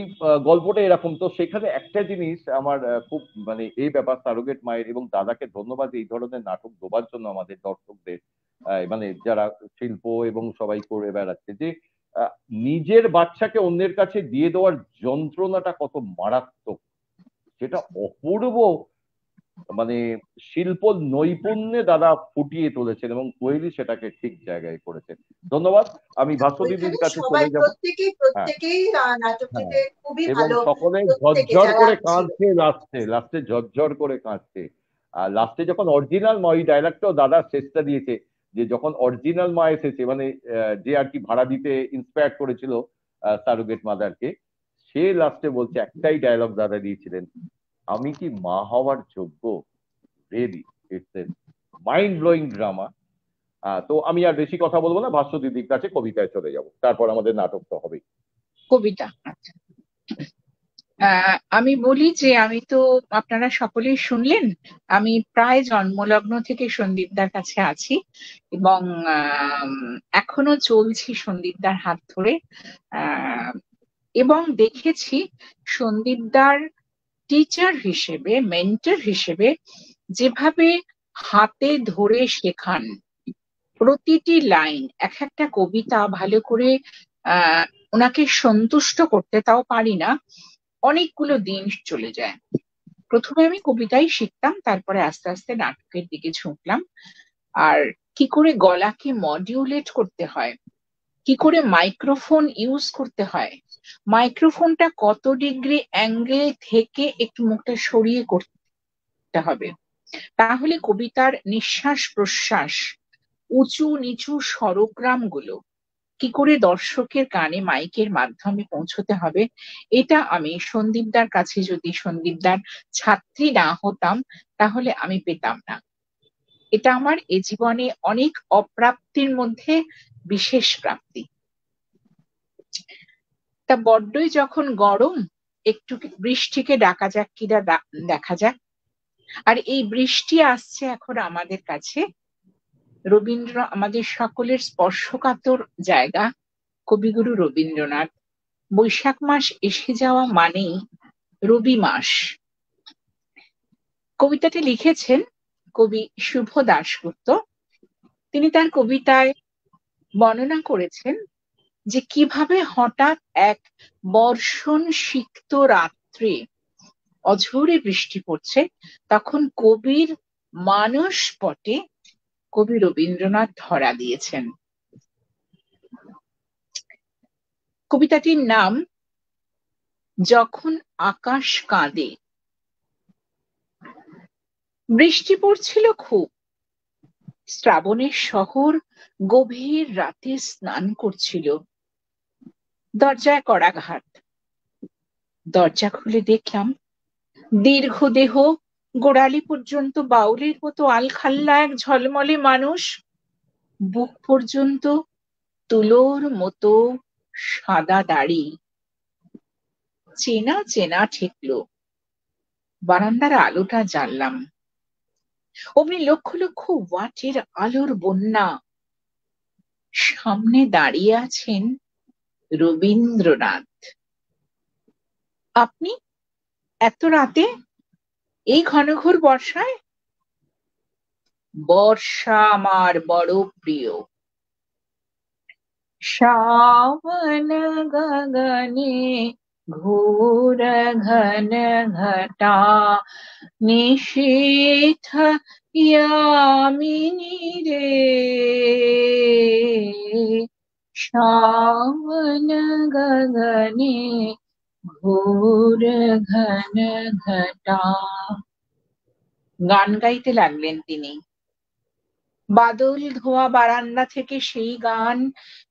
গল্পটা এরকম। তো সেখানে একটা জিনিস আমার খুব মানে এই ব্যাপার, সারোগেট মায়ের এবং দাদাকে ধন্যবাদ এই ধরনের নাটক দেওয়ার জন্য আমাদের দর্শকদের, মানে যারা শিল্প এবং সবাই করে বেড়াচ্ছে, যে আহ, নিজের বাচ্চাকে অন্যের কাছে দিয়ে দেওয়ার যন্ত্রণাটা কত মারাত্মক, সেটা অপূর্ব মানে শিল্প নৈপুণ্যে দাদা ফুটিয়ে তুলেছেন, এবং কোহলি সেটাকে ঠিক জায়গায় করেছেন। ধন্যবাদ। আমি ভাস্কর ওইখানে দিদির কাছে সবাই চলে যাব। প্রত্যেকেই হ্যাঁ প্রত্যেকেই হ্যাঁ, নাটকটিতে খুবই এবং ভালো, সকলে প্রত্যেকে ঝরঝর যারা করে ছিল। কাঁদছে লাস্টে, লাস্টে ঝরঝর করে কাঁদছে। আর লাস্টে যখন অরিজিনাল মা, ওই ডায়লগটাও দাদা শেষটা দিয়েছে, যে যখন অরিজিনাল মা এসেছে, মানে যে আর কি ভাড়া দিতে ইন্সপায়ার করেছিল সারোগেট মাদারকে, সে লাস্টে বলছে, একটাই ডায়লগ দাদা দিয়েছিলেন, আমি কি মা হওয়ার যোগ্য? Really it's a mind blowing drama. তো আমি আর বেশি কথা বলবো না, ভাস্কর দিদির কাছে কবিতায় চলে যাব, তারপর আমাদের নাটক তো হবেই। কবিতা, আচ্ছা। আমি বলি যে আমি তো, আপনারা সকলেই শুনলেন, আমি প্রায় জন্মলগ্ন থেকে সন্দীপদার কাছে আছি এবং এখনো চলছি সন্দীপদার হাত ধরে, এবং দেখেছি সন্দীপদার টিচার হিসেবে, মেন্টর হিসেবে যেভাবে হাতে ধরে শেখান, প্রতিটি লাইন, এক একটা কবিতা ভালো করে আহ ওনাকে সন্তুষ্ট করতে, তাও পারি না, অনেকগুলো দিন চলে যায়। প্রথমে আমি কবিতাই শিখতাম, তারপরে আস্তে আস্তে নাটকের দিকে ঝুঁকলাম। আর কি করে গলাকে মডিউলেট করতে হয়, কি করে মাইক্রোফোন ইউজ করতে হয়, মাইক্রোফোনটা কত ডিগ্রি অ্যাঙ্গেল থেকে একটু মুখটা সরিয়ে করতে হবে, তাহলে কবিতার নিঃশ্বাস প্রশ্বাস, উঁচু নিচু স্বরগ্রাম গুলো কি করে দর্শকের কানে মাইকের মাধ্যমে পৌঁছতে হবে, এটা আমি সন্দীপদার কাছে, যদি সন্দীপদার ছাত্রী না হতাম তাহলে আমি পেতাম না। এটা আমার এ জীবনে অনেক অপ্রাপ্তির মধ্যে বিশেষ প্রাপ্তি। তা বড্ডই যখন গরম, একটু বৃষ্টিকে ডাকা যাক, কিনা দেখা যাক। আর এই বৃষ্টি আসছে এখন আমাদের কাছে, রবীন্দ্র আমাদের সকলের স্পর্শকাতর জায়গা, কবিগুরু রবীন্দ্রনাথ। বৈশাখ মাস এসে যাওয়া মানেই রবি মাস। কবিতাটি লিখেছেন কবি শুভ দাশগুপ্ত। তিনি তার কবিতায় বর্ণনা করেছেন যে কিভাবে হঠাৎ এক বর্ষণ সিক্ত রাত্রে অঝোরে বৃষ্টি পড়ছে, তখন কবির মানসপটে কবি রবীন্দ্রনাথ ধরা দিয়েছেন। কবিতাটির নাম যখন আকাশ কাঁদে। বৃষ্টি পড়ছিল খুব, শ্রাবণের শহর গভীর রাতে স্নান করছিল। দরজায় কড়াঘাত। দরজা খুলে দেখলাম দীর্ঘ দেহ গোড়ালি পর্যন্ত বাউলের মতো আলখাল্লা এক ঝলমলে মানুষ, বুক পর্যন্ত তুলোর মতো সাদা দাড়ি। চেনা চেনা ঠেকলো। বারান্দার আলোটা জ্বাললাম। অমনি লক্ষ লক্ষ ওয়াটের আলোর বন্যা। সামনে দাঁড়িয়ে আছেন রবীন্দ্রনাথ। আপনি এত রাতে, এই ঘনঘোর বর্ষায়? বর্ষা আমার বড় প্রিয়। শ্রাবণ গগনে ঘোর ঘন ঘটা, নিশীথ यामिनी रे। শ্রাবণ গগনে ঘোর ঘন ঘটা। গান গাইতে লাগলেন তিনি। বাদল ধোয়া বারান্দা থেকে সেই গান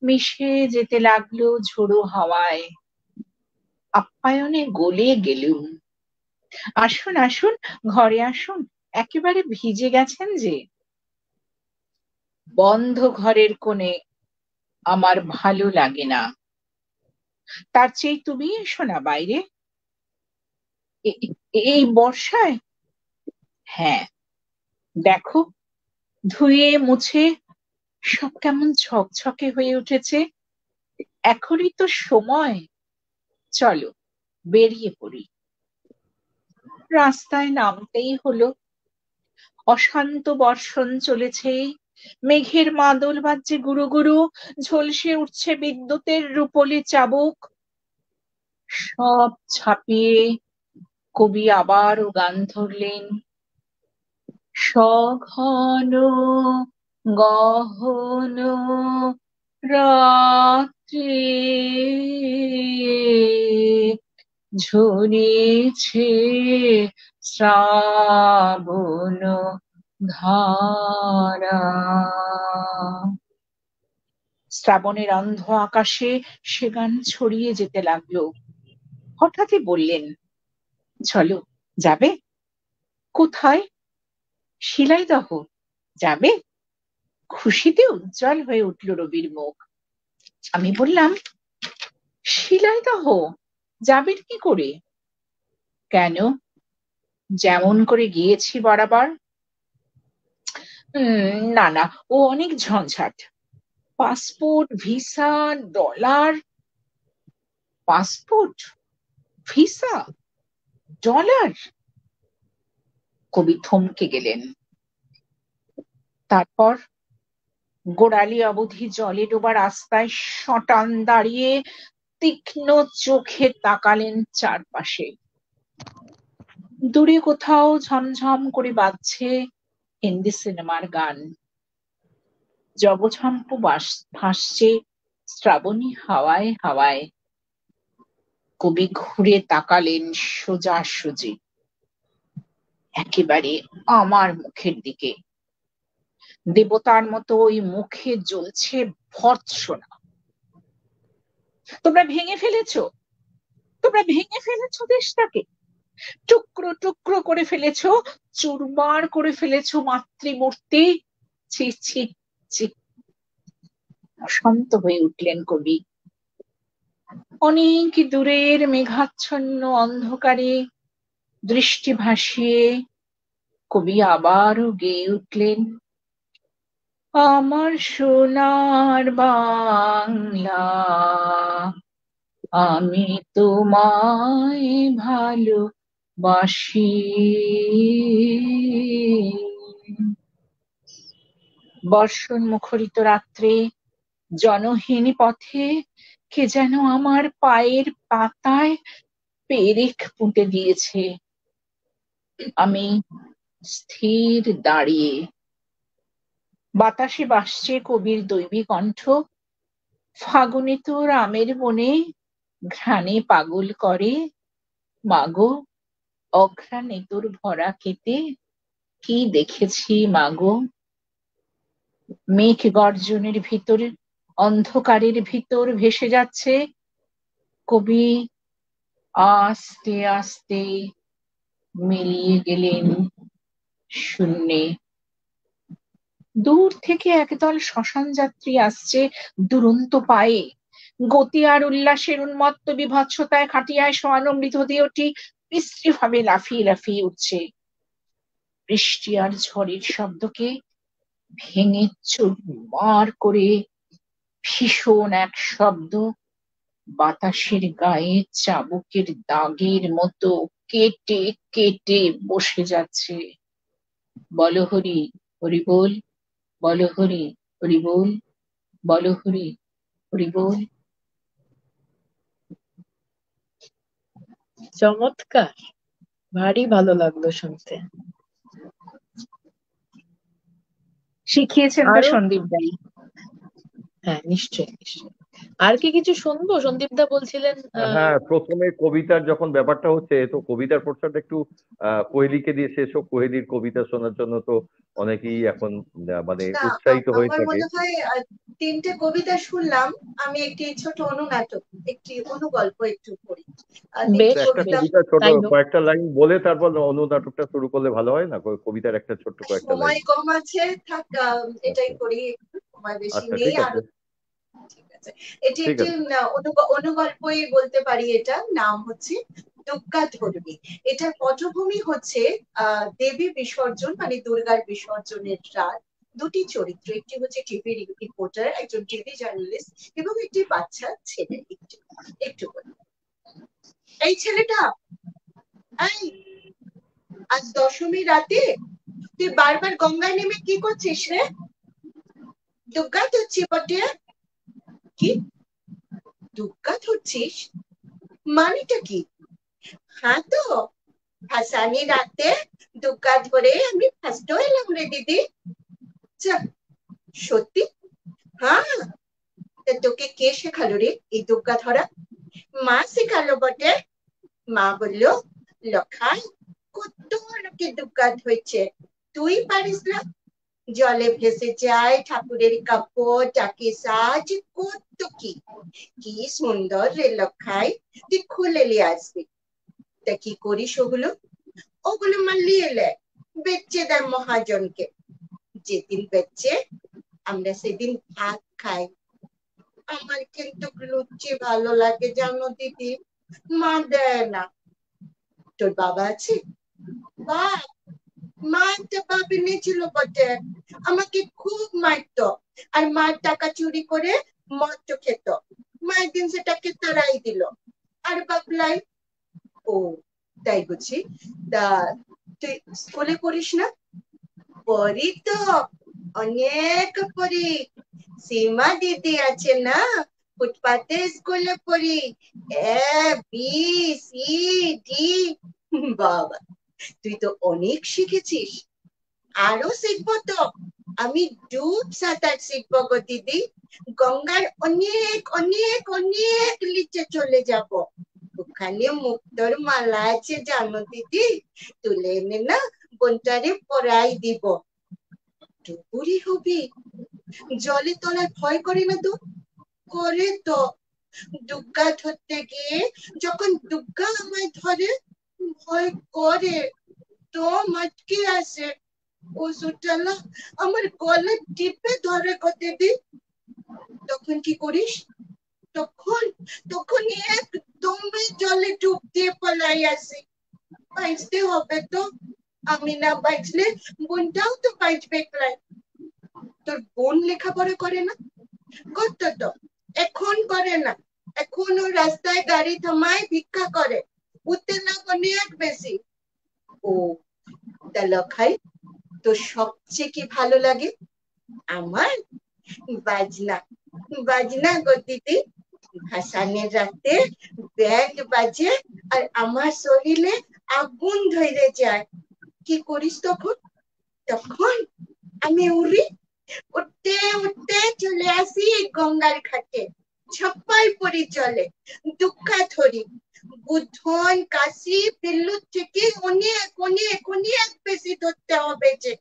মিশে যেতে লাগলো ঝোড়ো হাওয়ায়। আপ্যায়নে গলে গেলুম। আসুন আসুন, ঘরে আসুন, একেবারে ভিজে গেছেন যে। বন্ধ ঘরের কোণে আমার ভালো লাগে না। তার চেয়ে তুমি এসো না বাইরে, এই বর্ষায়। হ্যাঁ, দেখো, ধুয়ে মুছে সব কেমন ঝকঝকে হয়ে উঠেছে। এখনই তো সময়, চলো বেরিয়ে পড়ি। রাস্তায় নামতেই হলো। অশান্ত বর্ষণ চলেছে। মেঘের মাদল বাজছে গুরু গুরু, ঝলসে উঠছে বিদ্যুতের রূপলি চাবুক। সব ছাপিয়ে কবি আবারও গান ধরলেন। সঘন গহন রাত্রি ঝরেছে শ্রাবণ ধারা। শ্রাবণের অন্ধ আকাশে সে গান ছড়িয়ে যেতে লাগলো। হঠাৎই বললেন, চলো, যাবে? কোথায়? শিলাইদহ যাবে? খুশিতে উজ্জ্বল হয়ে উঠল রবির মুখ। আমি বললাম, শিলাইদহ যাবেন কি করে? কেন, যেমন করে গিয়েছি বরাবর। না না, ও অনেক ঝঞ্ঝাট। Passport, visa, dollar. Passport, visa, dollar. কবি থমকে গেলেন। তারপর গোড়ালি অবধি জলে ডোবা রাস্তায় সটান দাঁড়িয়ে তীক্ষ্ণ চোখে তাকালেন চারপাশে। দূরে কোথাও ঝমঝম করে বাজছে হিন্দি সিনেমার গান। জবঝম্পু ভাসছে শ্রাবণী হাওয়ায় হাওয়ায়। কবি ঘুরে তাকালেন সোজাসুজি, একেবারে আমার মুখের দিকে। দেবতার মতো ওই মুখে জ্বলছে ভর্ৎসনা। তোমরা ভেঙে ফেলেছো, তোমরা ভেঙে ফেলেছো দেশটাকে। টুকরো টুকরো করে ফেলেছো, চুরমার করে ফেলেছো মাতৃমূর্তি। ছি ছি ছি। অশান্ত হয়ে উঠলেন কবি। অনেক দূরের মেঘাচ্ছন্ন অন্ধকারে দৃষ্টি ভাসিয়ে কবি আবারও গেয়ে উঠলেন, আমার সোনার বাংলা, আমি তোমায় ভালোবাসি। বর্ষণ মুখরিত রাত্রে জনহীন পথে কে যেন আমার পায়ের পাতায় পেরেক পুঁতে দিয়েছে। আমি স্থির দাঁড়িয়ে। বাতাসে ভাসছে কবির দৈবী কণ্ঠ। ফাগুনে তোর আমের বনে ঘ্রাণে পাগল করে, মাগো অঘ্রাণে তোর ভরা খেতে কি দেখেছি মাগো। মেঘ গর্জনের ভিতর, অন্ধকারের ভিতর ভেসে যাচ্ছে। কবি আস্তে আস্তে মিলিয়ে গেলেন শূন্যে। দূর থেকে একদল শ্মশান যাত্রী আসছে দুরন্ত পায়ে, গতি আর উল্লাসের উন্মত্ত বিভৎসতায় খাটিয়ায় শোয়ানো মৃতদেহটি বিশ্রীভাবে লাফিয়ে লাফিয়ে উঠছে। বৃষ্টি আর ঝড়ের শব্দকে ভেঙে চুরমার করে ভীষণ এক শব্দ বাতাসের গায়ে চাবুকের দাগের মতো কেটে কেটে বসে যাচ্ছে। বলো হরি, হরি বল, বলো হরি, হরি বল, বলো হরি, হরি বল। চমৎকার, ভারী ভালো লাগলো শুনতে। শিখিয়েছেন তো আরো সন্দীপ দাই? হ্যাঁ, নিশ্চয়ই নিশ্চয়ই। আর কি কিছু শুনবো? সন্দীপ দা বলছিলেন হ্যাঁ, প্রথমে কবিতার যখন ব্যাপারটা হচ্ছে, তো কবিতার পোর্শনটা একটু কোহেলিকে দিয়ে শেষ হোক। কোহেলির কবিতা শোনার জন্য তো অনেকেই এখন মানে না, উৎসাহিত হয়ে আমার থাকে। মনে হয় 3টে কবিতা শুনলাম। আমি একটি ছোট অনুনাটক, একটি অনুগল্প একটু পড়ি। বেশ 3টে একটা কবিতা। বেশ, কবিতা ছোট তাই হোক। কয়েকটা লাইন বলে তারপর অনুনাটকটা শুরু করলে ভালো হয় না? কবিতার একটা ছোট্ট কয়েকটা লাইন। সময় কম আছে, থাক, এটাই আচ্ছা করি। সময় বেশি আচ্ছা, নেই ঠিক আর। আছে, ঠিক আছে, এটি ঠিক একটি আছে। অনুগল্পই বলতে পারি। এটা নাম হচ্ছে দুর্গা ধর্মী। এটার পটভূমি হচ্ছে দেবী বিসর্জন, মানে দুর্গার বিসর্জনের রাত। দুটি চরিত্র, একটি হচ্ছে টিভি রিপোর্টার, একজন টিভি জার্নালিস্ট, এবং একটি বাচ্চা ছেলে। একটু একটু বলি। এই ছেলেটা, এই আজ দশমী রাতে তুই বারবার গঙ্গায় নেমে কি করছিস রে? দুর্গা ধরছি বটে। কি দুর্গা ধরছিস? মানেটা কি? হ্যাঁ তো, ভাসানি রাতে দুর্গা ধরে আমি ফার্স্ট এলাম রে দিদি। সত্যি? হ্যাঁ, তা তোকে কে শেখালো রে এই দুর্গা ধরা? মা শেখালো বটে। মা বললো, লখাই, কত লোকে দুর্গা ধরছে, তুই পারিস না? জলে ভেসে যায় ঠাকুরের কাপড়, টাকি সাজ, কত কি। কি সুন্দর রে লখাই, তুই খুলে নিয়ে আসবি। তা কি করিস ওগুলো? ওগুলো মালিয়ে এলে বেচে দেয় মহাজনকে। যেদিন বেচে আমরা সেদিন ভাত খাই। আমার কিন্তু লুচি ভালো লাগে জানো দিদি, মা দেয় না। তোর বাবা আছে? বাপ, মা একটা বাপ এনেছিল বটে, আমাকে খুব মারতো। আর মার টাকা চুরি করে মদ খেত। মা একদিন সেটাকে তাড়াই দিল। আর বাপলাই। ও, তাই বুঝি। তা তুই স্কুলে পড়িস না? পড়ি তো, অনেক পড়ি। সীমা দিদি আছে না, ফুটপাতে স্কুলে পড়ি। A B C D. বাবা, তুই তো অনেক শিখেছিস। আরো শিখবো তো। আমি ডুব সাঁতার শিখবো গো দিদি। গঙ্গার অনেক অনেক অনেক নিচে চলে যাব। ওখানে মুক্তোর মালা আছে জানো দিদি, তুলে এনে না বোনটারে পরাই দিব। ডুবুরি হবি? জলে তলায় ভয় করে না তো? করে তো। দুর্গা ধরতে গিয়ে যখন দুর্গা আমায় ধরে, ভয় করে তো মাটকে আসে। ওষুধটা না আমার গলা টিপে ধরে গো দিদি। তখন কি করিস? তখন তখন একদমই জলে ডুব দিয়ে পলাই আসি। বাঁচতে হবে তো, আমি না বাঁচলে বোনটাও তো বাঁচবে ক্লাই। তোর বোন লেখাপড়া করে না? করতো তো, এখন করে না। এখন ও রাস্তায় গাড়ি থামায় ভিক্ষা করে, উত্তেজনা অনেক বেশি। ও, তা লখাই, তোর সবচেয়ে কি ভালো লাগে? আমার বাজনা। বাজনা গো দিদি। ভাসানের রাতে ব্যান্ড বাজে আর আমার শরীরে আগুন ধরে যায়। কি করিস তখন? তখন আমি উড়ি, উঠতে উঠতে চলে আসি গঙ্গার ঘাটে। ছাপ্পাই পরি চলে, দুঃখা ধরি। বুধন কাশি পিল্লুর থেকে অনেক অনেক অনেক বেশি ধরতে হবে যে।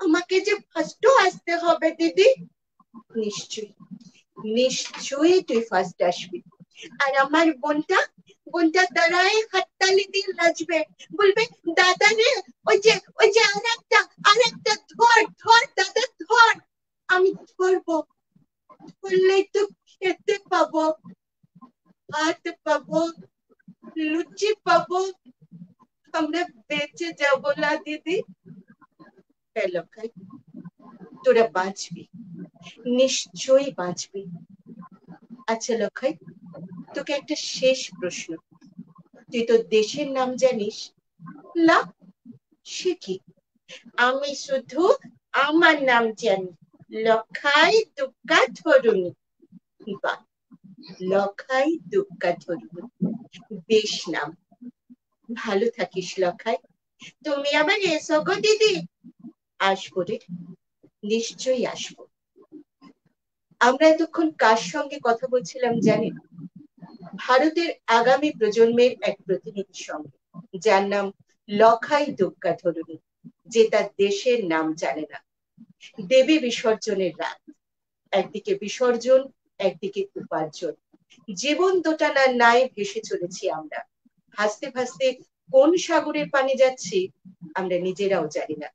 আমাকে যে ফার্স্ট আসতে হবে দিদি। নিশ্চয়ই নিশ্চয়ই তুই ফার্স্ট আসবি। আর আমার বোনটা বোনটা দাঁড়ায় হাততালি দিয়ে নাচবে, বলবে দাদা রে ওই যে আরেকটা ধর ধর দাদা ধর। আমি ধরবো, ধরলেই তো খেতে পাবো, ভাত পাবো, লুচি পাবো, আমরা বেঁচে যাবো না দিদি। লক্ষাই, তোরা বাঁচবি, নিশ্চয়ই বাঁচবি। আচ্ছা লক্ষাই, তোকে একটা শেষ প্রশ্ন, তুই তো দেশের নাম জানিস না? সে কি, আমি শুধু আমার নাম জানি, লক্ষাই দুক্কা ধরুনি। বাহ, লক্ষাই দুক্কা ধরুনি, বেশ নাম। ভালো থাকিস লক্ষাই। তুমি আবার এসো গো দিদি। আসবো রে, নিশ্চয়ই আসবো। আমরা এতক্ষণ কার সঙ্গে কথা বলছিলাম জানেন? ভারতের আগামী প্রজন্মের এক প্রতিনিধির সঙ্গে, যার নাম লখাই দুক্কা ধরুনি, যে তার দেশের নাম জানে না। দেবী বিসর্জনের রাত, একদিকে বিসর্জন, একদিকে উপার্জন, জীবন দোটানার ন্যায় ভেসে চলেছি আমরা। ভাসতে ভাসতে কোন সাগরের পানে যাচ্ছি আমরা নিজেরাও জানি না।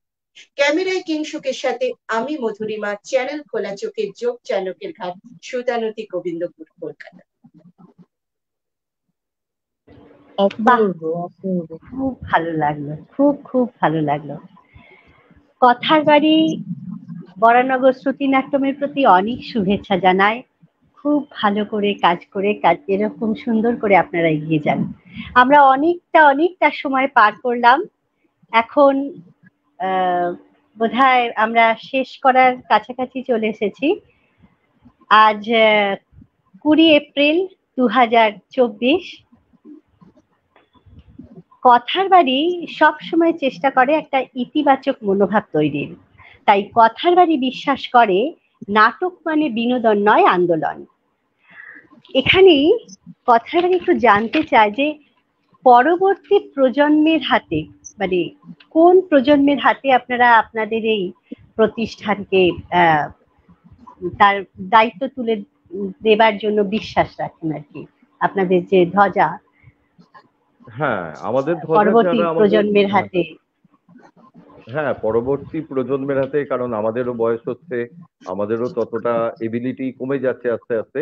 ক্যামেরায় কিংসুকের সাথে আমি মধুরিমা, চ্যানেল খোলা চোখের যোগ চানকের ঘাট, সুতানতি, গোবিন্দপুর, কলকাতা। অপূর্ব অপূর্ব। খুব ভালো লাগলো, খুব খুব ভালো লাগলো। কথার বাড়ি বরানগর শ্রুতিনাট্যমের প্রতি অনেক শুভেচ্ছা জানায়। খুব ভালো করে কাজ এরকম সুন্দর করে আপনারা এগিয়ে যান। আমরা অনেকটা সময় পার করলাম। এখন বোধহয় আমরা শেষ করার কাছাকাছি চলে এসেছি। আজ 20 এপ্রিল 2024। কথার বাড়ি সবসময় চেষ্টা করে একটা ইতিবাচক মনোভাব তৈরির। তাই কথার বাড়ি বিশ্বাস করে নাটক মানে বিনোদন নয়, আন্দোলন। এখানেই কথার বাড়ি একটু জানতে চায় যে পরবর্তী প্রজন্মের হাতে, মানে কোন প্রজন্মের হাতে আপনারা আপনাদের এই প্রতিষ্ঠানকে তার দায়িত্ব তুলে দেবার জন্য বিশ্বাস রাখেন আর কি, আপনাদের যে ধ্বজা হ্যাঁ, আমাদের ধ্বজা পরবর্তী যারা আমাদের, প্রজন্মের হাতে। হ্যাঁ পরবর্তী প্রজন্মের হাতে, কারণ আমাদেরও বয়স হচ্ছে, আমাদেরও ততটা এবিলিটি কমে যাচ্ছে আস্তে আস্তে।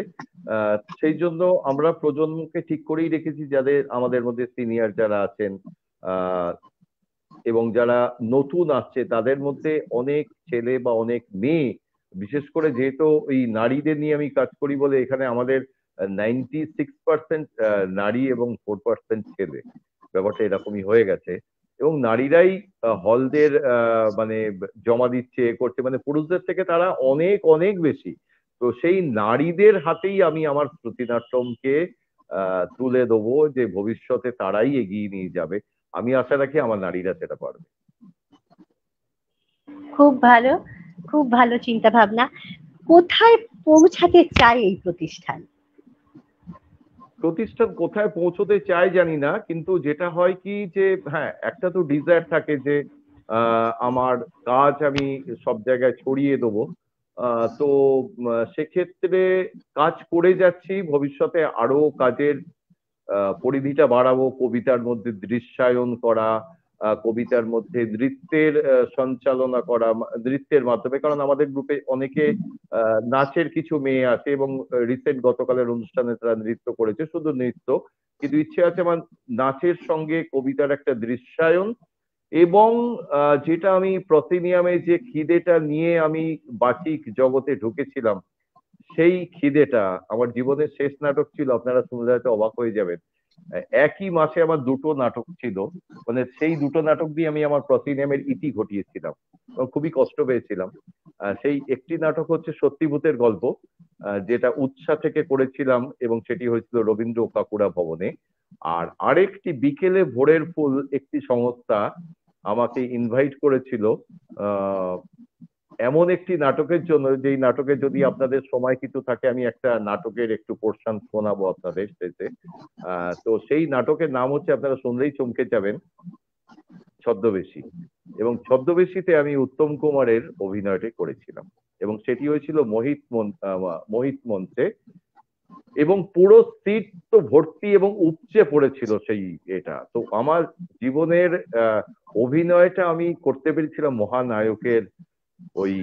সেই জন্য আমরা প্রজন্মকে ঠিক করেই রেখেছি, যাদের আমাদের মধ্যে সিনিয়র যারা আছেন এবং যারা নতুন আসছে, তাদের মধ্যে অনেক ছেলে বা অনেক মেয়ে, বিশেষ করে যেহেতু এই নারীদের নিয়ে আমি কাজ করি বলে এখানে আমাদের 96% নারী এবং 4% ছেলে, ব্যাপারটা এরকমই হয়ে গেছে। এবং নারীরাই হলদের মানে জমা দিচ্ছে, করছে, মানে পুরুষদের থেকে তারা অনেক অনেক বেশি। তো সেই নারীদের হাতেই আমি আমার শ্রুতিনাট্যমকে তুলে দেবো, যে ভবিষ্যতে তারাই এগিয়ে নিয়ে যাবে। আমি আশা রাখি আমার নারীরা সেটা পারবে। খুব ভালো, খুব ভালো চিন্তা ভাবনা। কোথায় পৌঁছাতে চায় এই প্রতিষ্ঠান? প্রতিষ্ঠান কোথায় পৌঁছতে চায় জানি না, কিন্তু যেটা হয় কি যে হ্যাঁ, একটা তো ডিজায়ার থাকে যে আমার কাজ আমি সব জায়গায় ছড়িয়ে দেবো। তো সেক্ষেত্রে কাজ করে যাচ্ছি, ভবিষ্যতে আরো কাজের পরিধিটা বাড়াবো, কবিতার মধ্যে দৃশ্যায়ন করা, কবিতার মধ্যে নৃত্যের সঞ্চালনা করা, নৃত্যের মাধ্যমে, কারণ আমাদের গ্রুপে অনেকে নাচের কিছু মেয়ে আছে এবং রিসেন্ট গতকালের অনুষ্ঠানে তারা নৃত্য করেছে, শুধু নৃত্য, কিন্তু ইচ্ছে আছে আমার নাচের সঙ্গে কবিতার একটা দৃশ্যায়ন। এবং যেটা আমি প্রসিনিয়ামে যে খিদেটা নিয়ে আমি বাচিক জগতে ঢুকেছিলাম, সেই খিদেটা আমার জীবনের শেষ নাটক ছিল, আপনারা শুনলে হয়তো অবাক হয়ে যাবেন। একই মাসে আমার দুটো নাটক ছিল, মানে সেই দুটো নাটক দিয়ে আমি আমার প্রসিনিয়ামের ইতি ঘটিয়েছিলাম এবং খুবই কষ্ট পেয়েছিলাম। সেই একটি নাটক হচ্ছে সত্যিভূতের গল্প, যেটা উৎসা থেকে করেছিলাম এবং সেটি হয়েছিল রবীন্দ্র কাকুরা ভবনে। আর আরেকটি বিকেলে ভোরের ফুল একটি সংস্থা আমাকে ইনভাইট করেছিল এমন একটি নাটকের জন্য, যেই নাটকে যদি আপনাদের সময় কিছু থাকে আমি একটা নাটকের একটু পোর্শন শোনাবো আপনাদের শেষে। তো সেই নাটকের নাম হচ্ছে, আপনারা শুনলেই চমকে যাবেন, ছদ্মবেশী। এবং ছদ্মবেশীতে আমি উত্তম কুমারের অভিনয়টি করেছিলাম এবং সেটি হয়েছিল মোহিত মঞ্চে। এবং পুরো সিট তো ভর্তি এবং উপচে পড়েছিল সেই এটা। তো আমার জীবনের অভিনয়টা আমি করতে পেরেছিলাম মহানায়কের ওই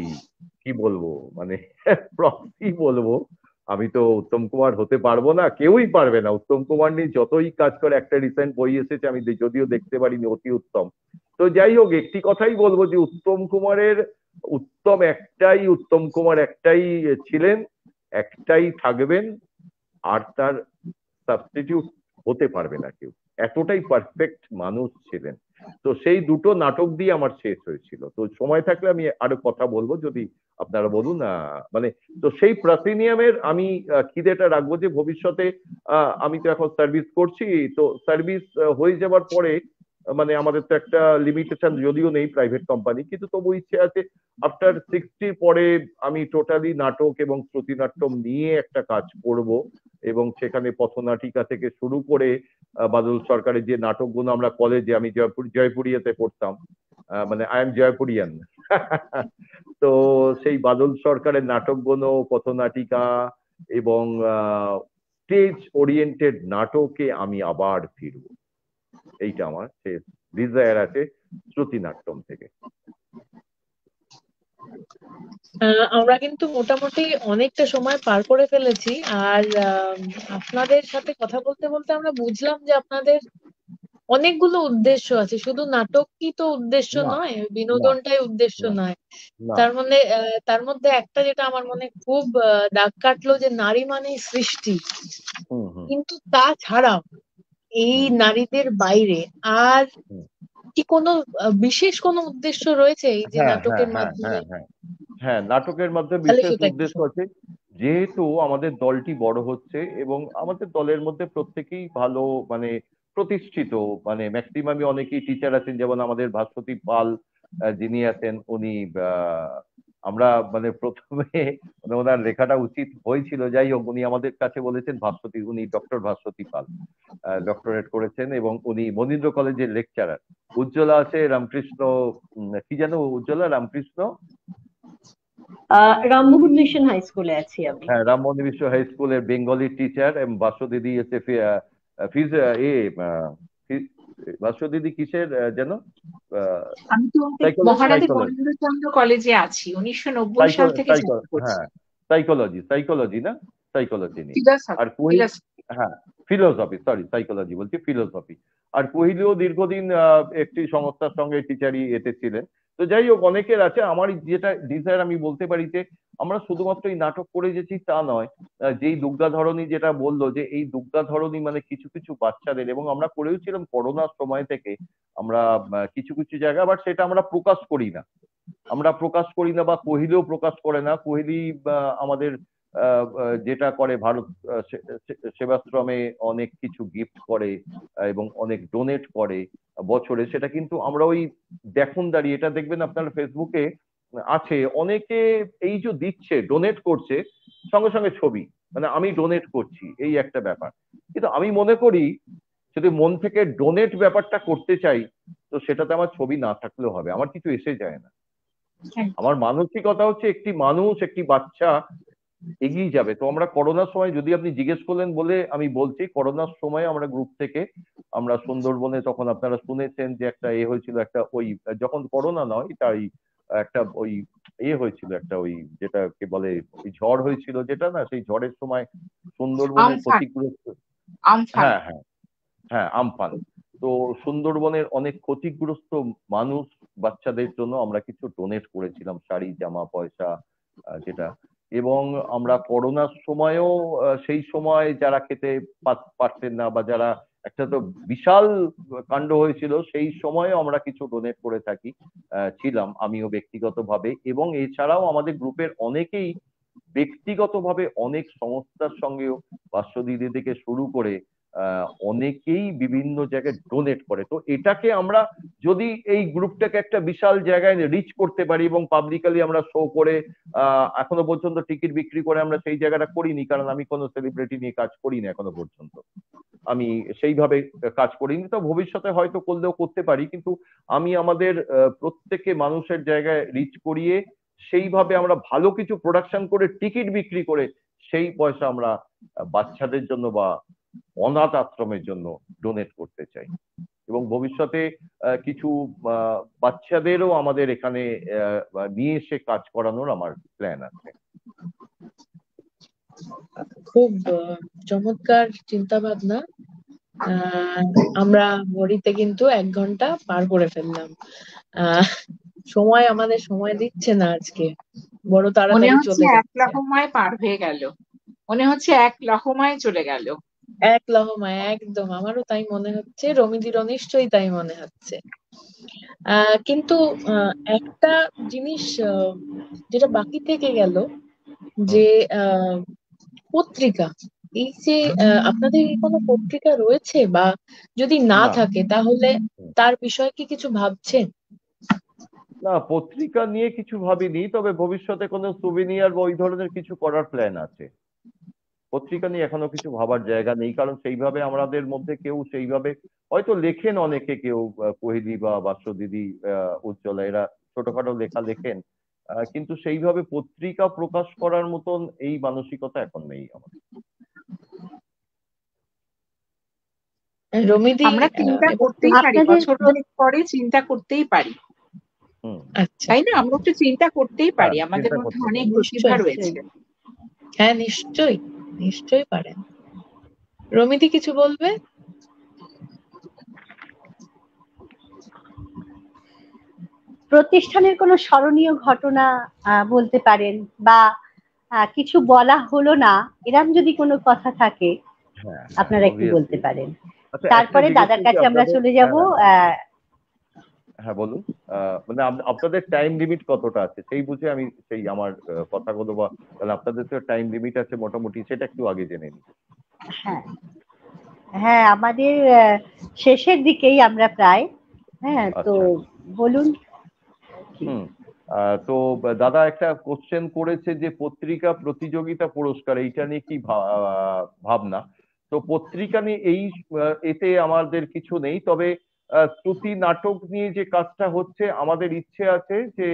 কি বলবো মানে প্রক্সি বলবো। আমি তো উত্তম কুমার হতে পারবো না, কেউই পারবে না। উত্তম কুমার নিয়ে যতই কাজ করে, একটা রিসেন্ট বই এসেছে, আমি যদিও দেখতে পারিনি, অতি উত্তম। তো যাই হোক, একটি কথাই বলবো যে উত্তম কুমারের উত্তম কুমার একটাই ছিলেন, একটাই থাকবেন, আর তার সাবস্টিটিউট হতে পারবে না কেউ। এতটাই পারফেক্ট মানুষ ছিলেন। তো সেই দুটো নাটক দিয়ে আমার শেষ হয়েছিল। তো সময় থাকলে আমি আরো কথা বলবো, যদি আপনারা বলুন। মানে তো সেই প্রাসিনিয়ামের আমি খিদেটা রাখবো যে ভবিষ্যতে আমি তো এখন সার্ভিস করছি, তো সার্ভিস হয়ে যাবার পরে মানে আমাদের তো একটা লিমিটেশন যদিও নেই, প্রাইভেট কোম্পানি, কিন্তু তবু ইচ্ছে আছে আফটার 60 পরে আমি টোটালি নাটক এবং শ্রুতিনাট্যম নিয়ে একটা কাজ করব। এবং সেখানে পথনাটিকা থেকে শুরু করে বাদল সরকারের যে নাটকগুলো আমরা কলেজে, আমি জয়পুরিয়াতে পড়তাম, মানে আই এম জয়পুরিয়ান। তো সেই বাদল সরকারের নাটকগুলো, পথনাটিকা এবং স্টেজ ওরিয়েন্টেড নাটকে আমি আবার ফিরবো। এইটা আমার শেষ ডিজায়ার আছে শ্রুতিনাট্যম থেকে। আমরা কিন্তু মোটামুটি অনেকটা সময় পার করে ফেলেছি। আর আপনাদের সাথে কথা বলতে বলতে আমরা বুঝলাম যে আপনাদের অনেকগুলো উদ্দেশ্য আছে, শুধু নাটকই তো উদ্দেশ্য না, নয়, না, বিনোদনটাই উদ্দেশ্য না, নয়। না। তার মধ্যে একটা যেটা আমার মনে খুব দাগ কাটলো, যে নারী মানেই সৃষ্টি। হুম, হুম, কিন্তু তাছাড়াও এই হুম, নারীদের বাইরে আর হুম। কি কোনো বিশেষ কোনো উদ্দেশ্য রয়েছে এই যে হ্যাঁ, হ্যাঁ, নাটকের হ্যাঁ, মাধ্যমে? হ্যাঁ, হ্যাঁ। হ্যাঁ, নাটকের মধ্যে তাহলে বিশেষ সেটা একটু উদ্দেশ্য আছে। যেহেতু আমাদের দলটি বড় হচ্ছে এবং আমাদের দলের মধ্যে প্রত্যেকেই ভালো, মানে প্রতিষ্ঠিত, মানে ম্যাক্সিমামই অনেকেই টিচার আছেন, যেমন আমাদের ভাস্বতী পাল যিনি আছেন উনি আমরা মানে প্রথমে মানে ওনার লেখাটা উচিত হয়েছিল, যাই হোক উনি আমাদের কাছে বলেছেন ভাস্বতী, উনি ডক্টর ভাস্বতী পাল ডক্টরেট করেছেন এবং উনি মনীন্দ্র কলেজের লেকচারার। উজ্জ্বলা আছে রামকৃষ্ণ, কি যেন উজ্জ্বলা, রামকৃষ্ণ, রামমোহন মিশন হাই স্কুলে আছি আমি। হ্যাঁ, রামমোহন মিশ্র হাই স্কুলের বেঙ্গলি টিচার। এবং বাসু দিদি হচ্ছে ফিজ এ বাসু দিদি কিসের যেন আমি তো মহারানী সাইকোলজি, বরেন্দ্রচন্দ্র কলেজে আছি, 1990 সাল থেকে চাকরি করছি। হ্যাঁ, সাইকোলজি না, সাইকোলজি নিয়ে। ফিলসফি আর হ্যাঁ, ফিলোসফি, সরি, সাইকোলজি বলছি, ফিলোসফি। আর কোহিলিও দীর্ঘদিন একটি সংস্থার সঙ্গে টিচারই এতে ছিলেন। তো যাই হোক, অনেকের আছে। আমার যেটা ডিজায়ার আমি বলতে পারি যে আমরা শুধুমাত্র এই নাটক করে যেছি তা নয়। যেই দুর্গা ধরনী যেটা বললো, যে এই দুর্গা ধরনী মানে কিছু কিছু বাচ্চাদের, এবং আমরা করেওছিলাম করোনার সময় থেকে। আমরা কিছু কিছু জায়গা, বাট সেটা আমরা প্রকাশ করি না। বা কোহলিও প্রকাশ করে না। কোহলি আমাদের যেটা করে, ভারত সেবাশ্রমে অনেক কিছু গিফট করে এবং অনেক ডোনেট করে বছরে, সেটা কিন্তু আমরা ওই দেখুন দাঁড়িয়ে, এটা দেখবেন আপনার ফেসবুকে আছে, অনেকে এই যে দিচ্ছে, ডোনেট করছে, সঙ্গে সঙ্গে ছবি, মানে আমি ডোনেট করছি, এই একটা ব্যাপার। কিন্তু আমি মনে করি যদি মন থেকে ডোনেট ব্যাপারটা করতে চাই, তো সেটাতে আমার ছবি না থাকলেও হবে, আমার কিছু এসে যায় না। আমার মানসিকতা হচ্ছে একটি মানুষ, একটি বাচ্চা এগিয়ে যাবে। তো আমরা করোনার সময়, যদি আপনি জিজ্ঞেস করলেন বলে আমি বলছি, করোনার সময় আমরা গ্রুপ থেকে আমরা সুন্দরবনে, তখন আপনারা শুনেছেন যে একটা হয়েছিল, একটা ওই যখন করোনা নয়, তাই একটা ওই হয়েছিল, একটা ওই যেটাকে বলে ওই ঝড় হয়েছিল, যেটা না, সেই ঝড়ের সময় সুন্দরবনের আমফান। ক্ষতিগ্রস্ত। আমফান। হ্যাঁ, হ্যাঁ, হ্যাঁ, আমফান। তো সুন্দরবনের অনেক ক্ষতিগ্রস্ত মানুষ, বাচ্চাদের জন্য আমরা কিছু ডোনেট করেছিলাম, শাড়ি, জামা, পয়সা, যেটা। এবং আমরা করোনার সময়ও সেই সময় যারা খেতে পারতেন না, বা যারা, একটা তো বিশাল কাণ্ড হয়েছিল, সেই সময়ও আমরা কিছু ডোনেট করে থাকি, ছিলাম আমিও ব্যক্তিগতভাবে। এবং এছাড়াও আমাদের গ্রুপের অনেকেই ব্যক্তিগতভাবে অনেক সংস্থার সঙ্গেও, পার্শ্ব দিদি থেকে শুরু করে অনেকেই বিভিন্ন জায়গায় ডোনেট করে। তো এটাকে আমরা যদি এই গ্রুপটাকে একটা বিশাল জায়গায় রিচ করতে পারি এবং পাবলিকালি আমরা শো করে, এখনো পর্যন্ত টিকিট বিক্রি করে আমরা সেই জায়গাটা করিনি, কারণ আমি কোনো সেলিব্রিটি নিয়ে কাজ করি না এখনো পর্যন্ত। আমি সেইভাবে কাজ করিনি, তো ভবিষ্যতে হয়তো করলেও করতে পারি। কিন্তু আমি আমাদের প্রত্যেকে মানুষের জায়গায় রিচ করিয়ে, সেইভাবে আমরা ভালো কিছু প্রোডাকশন করে টিকিট বিক্রি করে সেই পয়সা আমরা বাচ্চাদের জন্য বা অনাথ আশ্রমের জন্য ডোনেট করতে চাই। এবং ভবিষ্যতে কিছু বাচ্চাদেরও আমাদের এখানে নিয়ে এসে কাজ করানোর আমার প্ল্যান আছে। খুব চমৎকার চিন্তা ভাবনা। আমরা ঘড়িতে কিন্তু 1 ঘন্টা পার করে ফেললাম। সময় আমাদের সময় দিচ্ছে না আজকে, বড় মনে তাড়াতাড়ি হচ্ছে চলে এক যাচ্ছে। লহমায় পার হয়ে গেল, মনে হচ্ছে এক লহমায় চলে গেল। এক লহমায়, একদম আমারও তাই মনে হচ্ছে, রমিদিরও নিশ্চয়ই তাই মনে হচ্ছে। কিন্তু একটা জিনিস যেটা বাকি থেকে গেল, যে পত্রিকা, এই যে আপনাদের কি কোনো পত্রিকা রয়েছে, বা যদি না না থাকে তাহলে তার বিষয়ে কি কিছু ভাবছেন? না, পত্রিকা নিয়ে কিছু ভাবিনি, তবে ভবিষ্যতে কোনো সুভিনিয়ার বা ওই ধরনের কিছু করার প্ল্যান আছে। পত্রিকা নিয়ে এখনো কিছু ভাবার জায়গা নেই, কারণ সেইভাবে আমাদের মধ্যে কেউ সেইভাবে হয়তো লেখেন অনেকে, কেউ কোহেলি বা বাসু দিদি, উজ্জ্বলা, এরা ছোটখাটো লেখা লেখেন, কিন্তু সেইভাবে পত্রিকা প্রকাশ করার মতন এই মানসিকতা এখন নেই আমাদের। রমিদি আমরা চিন্তা এবং করতেই পারি, আপনাদের বছর অনেক পরে চিন্তা করতেই পারি, আচ্ছা, তাই না? আমরা একটু চিন্তা করতেই পারি, হ্যাঁ, আমাদের চিন্তা মধ্যে করতে অনেক পারি। প্রতিভা নিশ্চয়ই, রয়েছে। হ্যাঁ নিশ্চয়ই, নিশ্চয়ই পারেন। রমিদি কিছু বলবে? প্রতিষ্ঠানের কোনো স্মরণীয় ঘটনা বলতে পারেন, বা কিছু বলা হলো না এরকম যদি কোনো কথা থাকে হ্যাঁ, আপনারা একটু বলতে obviously। পারেন। আচ্ছা, একটা তারপরে জিজ্ঞেস দাদার করছি কাছে আমরা আপনাদের। চলে যাব। হ্যাঁ বলুন। মানে আপনাদের টাইম লিমিট কতটা আছে সেই বুঝে আমি সেই আমার কথাগুলো, বা তাহলে আপনাদের তো টাইম লিমিট আছে মোটামুটি, সেটা একটু আগে জেনে নিই। হ্যাঁ, হ্যাঁ, আমাদের শেষের দিকেই আমরা প্রায়। হ্যাঁ, তো আচ্ছা। বলুন কি। হুম। তো দাদা একটা কোশ্চেন করেছে যে পত্রিকা প্রতিযোগিতা পুরস্কার, এইটা নিয়ে কি ভাবনা। তো পত্রিকা নিয়ে এতে আমাদের কিছু নেই, তবে শ্রুতি নাটক নিয়ে যে কাজটা হচ্ছে, আমাদের ইচ্ছে আছে যে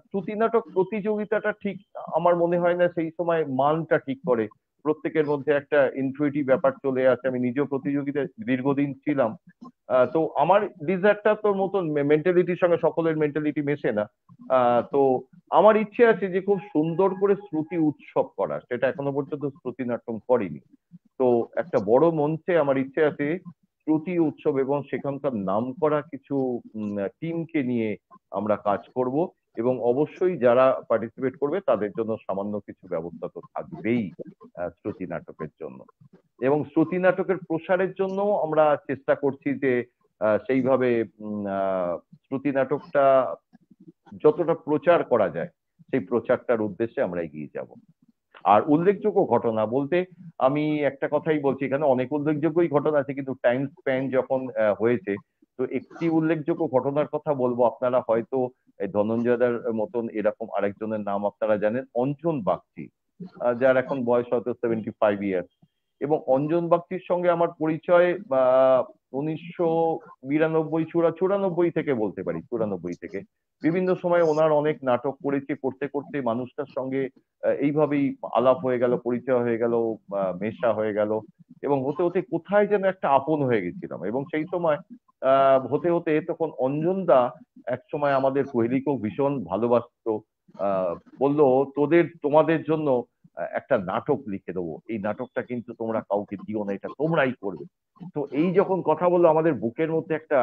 শ্রুতি নাটক প্রতিযোগিতাটা ঠিক আমার মনে হয় না সেই সময় মানটা ঠিক করে। প্রত্যেকের মধ্যে একটা ইনফিউটিভ ব্যাপার চলে আসে। আমি নিজেও প্রতিযোগিতায় দীর্ঘদিন ছিলাম। তো আমার ডিজায়ারটা তোর মতন মেন্টালিটির সঙ্গে সকলের মেন্টালিটি মেশে না। তো আমার ইচ্ছে আছে যে খুব সুন্দর করে শ্রুতি উৎসব করা, সেটা এখনো পর্যন্ত শ্রুতি নাট্যম করেনি। তো একটা বড় মঞ্চে আমার ইচ্ছে আছে শ্রুতি উৎসব, এবং সেখানকার নামকরা কিছু টিমকে নিয়ে আমরা কাজ করব, এবং অবশ্যই যারা পার্টিসিপেট করবে তাদের জন্য সামান্য কিছু ব্যবস্থা তো থাকবেই শ্রুতি নাটকের জন্য। এবং শ্রুতি নাটকের প্রসারের জন্য আমরা চেষ্টা করছি যে সেইভাবে শ্রুতি নাটকটা যতটা প্রচার করা যায় সেই প্রচারটার উদ্দেশ্যে আমরা এগিয়ে যাব। আর উল্লেখযোগ্য ঘটনা বলতে আমি একটা কথাই বলছি, এখানে অনেক উল্লেখযোগ্যই ঘটনা আছে, কিন্তু টাইম স্প্যান যখন হয়েছে, তো একটি উল্লেখযোগ্য ঘটনার কথা বলবো। আপনারা হয়তো ধনঞ্জয়দার মতন এরকম আরেকজনের নাম আপনারা জানেন, অঞ্জন বাগচি, যার এখন বয়স হয়তো 75 ইয়ার্স। এবং অঞ্জন বাগচির সঙ্গে আমার পরিচয় 1992 চুরানব্বই থেকে বলতে পারি, 94 থেকে। বিভিন্ন সময় ওনার অনেক নাটক করেছি, করতে করতে মানুষটার সঙ্গে এইভাবেই আলাপ হয়ে গেল, পরিচয় হয়ে গেল, মেশা হয়ে গেল, এবং হতে হতে কোথায় যেন একটা আপন হয়ে গেছিলাম। এবং সেই সময় হতে হতে তখন অঞ্জনদা এক সময় আমাদের কোহেলিকেও ভীষণ ভালোবাসতো। বললো তোমাদের জন্য একটা নাটক লিখে দেবো, এই নাটকটা কিন্তু তোমরা কাউকে দিও না, এটা তোমরাই করবে। তো এই যখন কথা বললো, আমাদের বুকের মধ্যে একটা,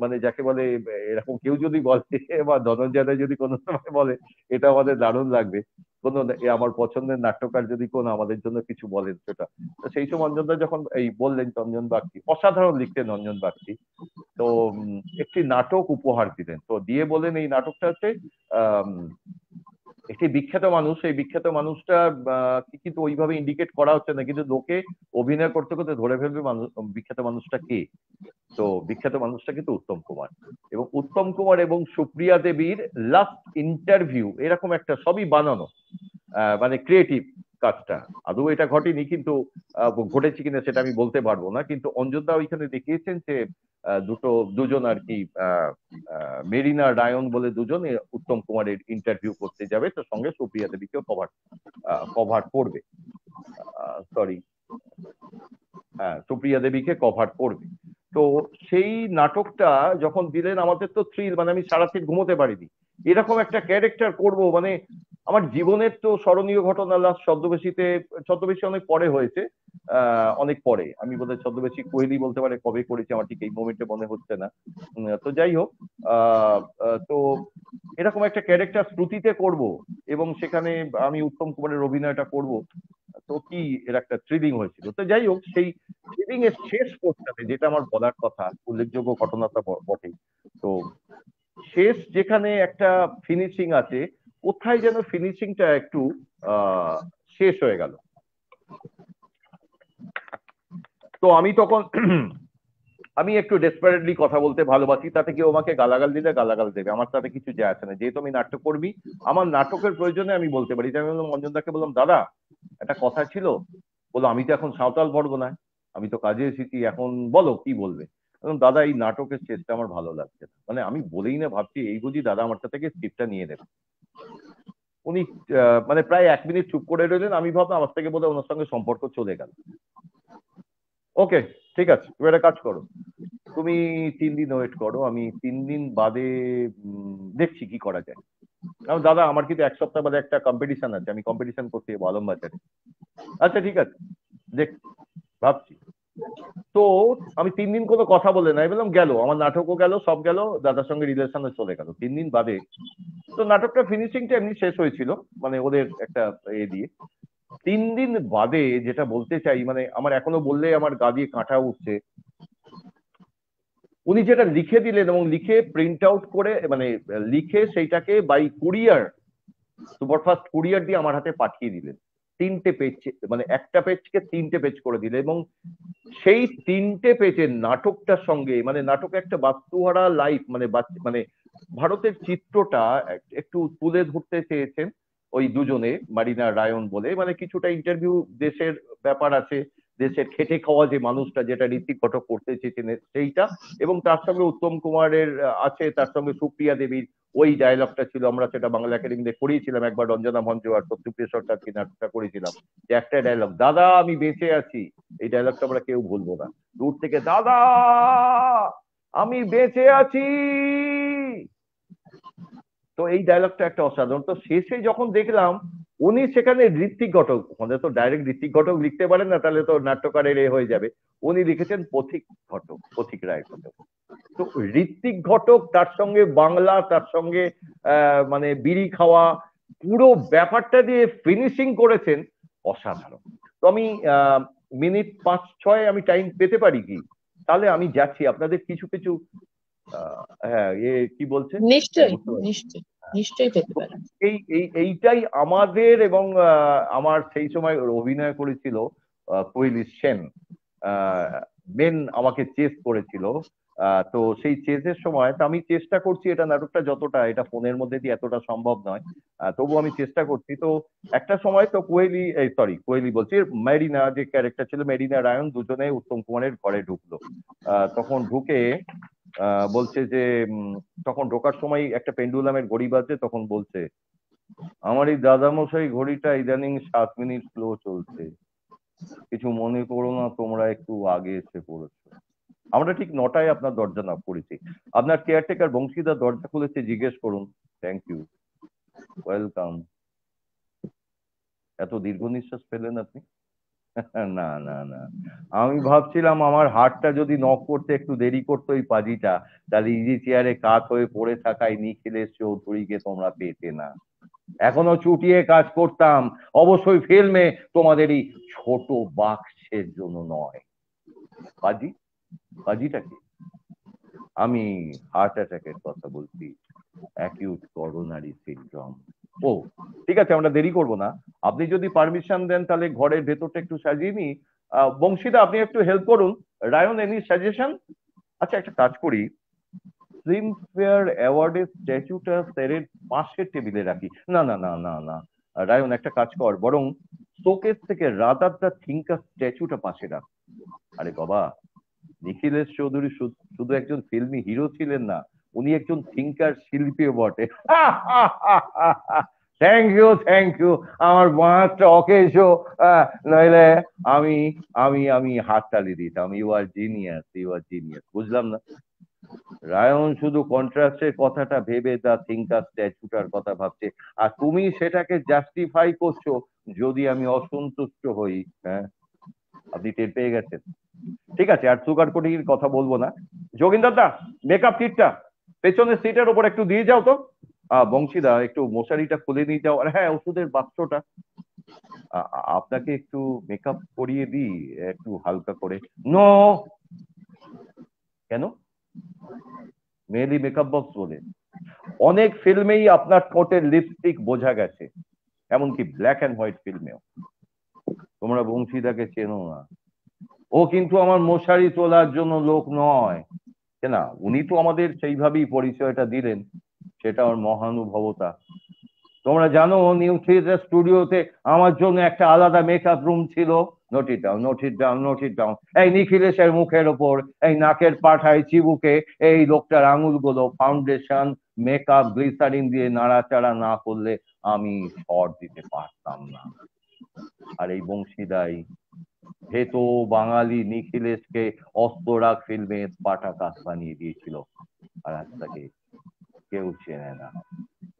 মানে যাকে বলে, এরকম কেউ যদি বলে বা ধনঞ্জয় দা যদি কোনো সময় বলে, এটা আমাদের দারুণ লাগবে। কোনো আমার পছন্দের নাট্যকার যদি কোনো আমাদের জন্য কিছু বলেন সেটা। তো সেই সময় অঞ্জন দা যখন এই বললেন, অঞ্জন বাগচি অসাধারণ লিখতেন, অঞ্জন বাগচি। তো একটি নাটক উপহার দিলেন, তো দিয়ে বলেন এই নাটকটা হচ্ছে আহ একটি বিখ্যাত মানুষ, এই বিখ্যাত মানুষটা কিন্তু ওইভাবে ইন্ডিকেট করা হচ্ছে না, কিন্তু লোকে অভিনয় করতে করতে ধরে ফেলবে বিখ্যাত মানুষটা কে। তো বিখ্যাত মানুষটা কিন্তু উত্তম কুমার, এবং উত্তম কুমার এবং সুপ্রিয়া দেবীর লাস্ট ইন্টারভিউ, এরকম একটা, সবই বানানো, মানে ক্রিয়েটিভ কাজটা। আদৌ এটা ঘটেনি, কিন্তু ঘটেছে কিনা সেটা আমি বলতে পারবো না। কিন্তু অঞ্জনদা ওইখানে দেখিয়েছেন যে দুজন আর কি, মেরিনা রায়ন বলে দুজন উত্তম কুমারের ইন্টারভিউ করতে যাবে, তো সঙ্গে সুপ্রিয়া দেবীকেও কভার করবে। সরি, হ্যাঁ, সুপ্রিয়া দেবীকে কভার করবে। তো সেই নাটকটা যখন দিলেন আমাদের তো থ্রিল, মানে আমি সারা রাত ঘুমোতে পারিনি। এরকম একটা ক্যারেক্টার করব, মানে আমার জীবনের তো স্মরণীয় ঘটনা লাস্ট ছদ্মবেশীতে, ছদ্মবেশী অনেক পরে হয়েছে, অনেক পরে, আমি বোধহয় ছদ্মবেশী কোহেলি বলতে পারে কবে করেছি, আমার ঠিক এই মোমেন্টে মনে হচ্ছে না। তো যাই হোক, তো এরকম একটা ক্যারেক্টার শ্রুতিতে করব, এবং সেখানে আমি উত্তম কুমারের অভিনয়টা করব। তো কি এর একটা থ্রিলিং হয়েছিল। তো যাই হোক, সেই থ্রিলিং এর শেষ পোস্টটাতে যেটা আমার বলার কথা, উল্লেখযোগ্য ঘটনাটা বটেই, তো শেষ যেখানে একটা ফিনিশিং আছে, কোথায় যেন ফিনিশিংটা একটু আহ শেষ হয়ে গেল। তো আমি তখন আমি একটু ডেসপারেটলি কথা বলতে ভালোবাসি, তাতে কেউ আমাকে গালাগাল দিলে গালাগাল দেবে, আমার তাতে কিছু যায় আসে না, যেহেতু আমি নাট্যকর্মী, আমার নাটকের প্রয়োজনে আমি বলতে পারি। তাই আমি বললাম, অঞ্জনদাকে বললাম, দাদা একটা কথা ছিল। বললো, আমি তো এখন সাঁওতাল পরগনায়, আমি তো কাজে এসেছি, এখন বলো কি বলবে। বললাম, দাদা এই নাটকের শেষটা আমার ভালো লাগছে না। মানে আমি বলেই না ভাবছি এই বুঝি দাদা আমার থেকে স্ক্রিপ্টটা নিয়ে নেবে। উনি মানে প্রায় 1 মিনিট চুপ করে রইলেন। আমি ভাবলাম আমার থেকে বোধহয় ওনার সঙ্গে সম্পর্ক চলে গেল। ওকে, ঠিক আছে, তুমি একটা কাজ করো, তুমি 3 দিন ওয়েট করো, আমি 3 দিন বাদে দেখছি কি করা যায়। দাদা আমার কিন্তু 1 সপ্তাহ বাদে একটা কম্পিটিশন আছে, আমি কম্পিটিশন করতে যাবো আলমবাজারে। আচ্ছা ঠিক আছে, দেখ, ভাবছি। তো আমি 3 দিন কোনো কথা বলে নাই, বললাম গেল, আমার নাটকও গেল, সব গেল, দাদার সঙ্গে রিলেশনও চলে গেল 3 দিন বাদে। তো নাটকটা ফিনিশিংটা এমনি শেষ হয়েছিল, মানে ওদের একটা এ দিয়ে। 3 দিন বাদে যেটা বলতে চাই, মানে আমার এখনো বললে আমার গা দিয়ে কাঁটা উঠছে, উনি যেটা লিখে দিলেন এবং লিখে প্রিন্ট আউট করে, মানে লিখে সেইটাকে বাই কুরিয়ার, সুপারফাস্ট কুরিয়ার দিয়ে আমার হাতে পাঠিয়ে দিলেন। 3টে পেজ, মানে একটা পেজকে 3টে পেজ করে দিলে, এবং সেই 3টে পেজের নাটকটার সঙ্গে, মানে নাটকে একটা বাস্তুহারা লাইফ, মানে মানে ভারতের চিত্রটা একটু তুলে ধরতে চেয়েছেন ওই দুজনে, মারিনা রায়ন বলে, মানে কিছুটা ইন্টারভিউ, দেশের ব্যাপার আছে, দেশের খেটে খাওয়া যে মানুষটা, যেটা ঋত্বিক ঘটক করতে চেয়েছেন সেইটা, এবং তার সঙ্গে উত্তম কুমারের আছে, তার সঙ্গে সুপ্রিয়া দেবীর ওই ডায়লগটা ছিল, আমরা সেটা বাংলা একাডেমিতে করিয়েছিলাম একবার, রঞ্জনা মঞ্চ আর সত্যপ্রিয় সরকার কি নাটকটা করেছিলাম, যে একটা ডায়লগ, দাদা আমি বেঁচে আছি, এই ডায়লগটা আমরা কেউ ভুলবো না। দূর থেকে, দাদা আমি বেঁচে আছি। তো এই ডায়লগটা একটা অসাধারণ। তো শেষে যখন দেখলাম উনি সেখানে ঋত্বিক ঘটক, ওখানে তো ডাইরেক্ট ঋত্বিক ঘটক লিখতে পারেন না, তাহলে তো নাট্যকারের এ হয়ে যাবে, উনি লিখেছেন পথিক ঘটক, পথিক রায় ঘটক। তো ঋত্বিক ঘটক, তার সঙ্গে বাংলা, তার সঙ্গে মানে বিড়ি খাওয়া, পুরো ব্যাপারটা দিয়ে ফিনিশিং করেছেন অসাধারণ। তো আমি মিনিট 5-6 আমি টাইম পেতে পারি কি? তাহলে আমি যাচ্ছি, আপনাদের কিছু কিছু হ্যাঁ, কি বলছে, নিশ্চয়ই, নিশ্চয়ই, নিশ্চয়ই পেতে পারেন। এইটাই আমাদের, এবং আমার সেই সময় অভিনয় করেছিল কোহলি সেন, মেন আমাকে চেস করেছিল। তো সেই চেসের সময় তো আমি চেষ্টা করছি, এটা নাটকটা যতটা, এটা ফোনের মধ্যে দিয়ে এতটা সম্ভব নয়, তবু আমি চেষ্টা করছি। তো একটা সময় তো কোহলি বলছি, মেরিনা যে ক্যারেক্টার ছিল, মেরিনা রায়ন, দুজনে উত্তম কুমারের ঘরে ঢুকলো। তখন ঢুকে বলছে যে তখন ঢোকার সময় একটা পেন্ডুলামের ঘড়ি বাজছে, তখন বলছে, আমার এই দাদামশাই ঘড়িটা ইদানিং 7 মিনিট স্লো চলছে, কিছু মনে করো না, তোমরা একটু আগে এসে পড়েছো। আমরা ঠিক 9টায় আপনার দরজা নক করেছি, আপনার কেয়ারটেকার বংশীদার দরজা খুলেছে, জিজ্ঞেস করুন। Thank you, welcome. এত দীর্ঘ নিঃশ্বাস ফেলেন আপনি? না না না, আমি ভাবছিলাম আমার হাতটা যদি নক করতে একটু দেরি করতো ওই পাজিটা, তাহলে ইজি চেয়ারে কাত হয়ে পড়ে থাকায় নিখিলেশ চৌধুরীকে তোমরা পেতে না, এখনো চুটিয়ে কাজ করতাম, অবশ্যই ফিল্মে, তোমাদের এই ছোট বাক্সের জন্য নয়। পাজি, পাজিটা কি? আমি হার্ট অ্যাটাকের কথা বলছি, অ্যাকিউট করোনারি সিনড্রোম। ও ঠিক আছে, আমরা দেরি করব না, আপনি যদি পারমিশন দেন তাহলে ঘরের ভেতরটা একটু সাজিয়ে নি। বংশীদা আপনি একটু হেল্প করুন। Rayan, any suggestion? আচ্ছা একটা কাজ করি, ফিল্মফেয়ার অ্যাওয়ার্ডের স্ট্যাচুটা স্যারের পাশের টেবিলে রাখি। না না না না না, রায়ন একটা কাজ কর, বরং শোকেস থেকে রাদার দ্য থিঙ্কার স্ট্যাচুটা পাশে রাখ। আরে বাবা, নিখিলেশ চৌধুরী শুধু একজন ফিল্মি হিরো ছিলেন না, উনি একজন থিঙ্কার শিল্পীও বটে। থ্যাংক ইউ আমার বাঁশটা অকেশো, নইলে আমি আমি হাততালি দিতাম। ইউ আর জিনিয়াস, বুঝলাম না রায়ন শুধু কন্ট্রাস্টের কথাটা ভেবে দা থিঙ্কার স্ট্যাচুটার কথা ভাবছে, আর তুমি সেটাকে জাস্টিফাই করছো যদি আমি অসন্তুষ্ট হই। হ্যাঁ, আপনি টের পেয়ে গেছেন। ঠিক আছে, আর সুগার কোটিং কথা বলবো না। যোগিন্দর দা, মেকআপ কিটটা পেছনের সিটের উপর একটু দিয়ে যাও তো। বংশীদা, একটু মশারিটা খুলে নিয়ে যাও। আর হ্যাঁ, ওষুধের বাক্সটা আপনাকে একটু মেকআপ করিয়ে দিই একটু হালকা করে। নো, কেন? মেহেদি মেকআপ বক্স বলে অনেক ফিল্মেই আপনার ঠোঁটের লিপস্টিক বোঝা গেছে, এমনকি ব্ল্যাক অ্যান্ড হোয়াইট ফিল্মেও। তোমরা বংশীদাকে চেনো না, ও কিন্তু আমার মশারি তোলার জন্য লোক নয়। না, উনি তো আমাদের সেইভাবেই পরিচয়টা দিলেন, সেটা ওর মহানুভবতা। তোমরা জানো নিউ থিয়েটার স্টুডিওতে আমার জন্য একটা আলাদা মেকআপ রুম ছিল। Note it down, note it down, note it down. এই নিখিলেশের মুখের ওপর, এই নাকের পাঠায় চিবুকে এই লোকটার আঙুলগুলো ফাউন্ডেশন, মেকআপ, গ্লিসারিন দিয়ে নাড়াচাড়া না করলে আমি শর্ট দিতে পারতাম না। আর এই বংশীদাই হেতো বাঙালি নিখিলেশকে অস্ত্ররাগ ফিল্মে স্পার্টাকাস বানিয়ে দিয়েছিল, আর আজ তাকে কেউ চেনে না।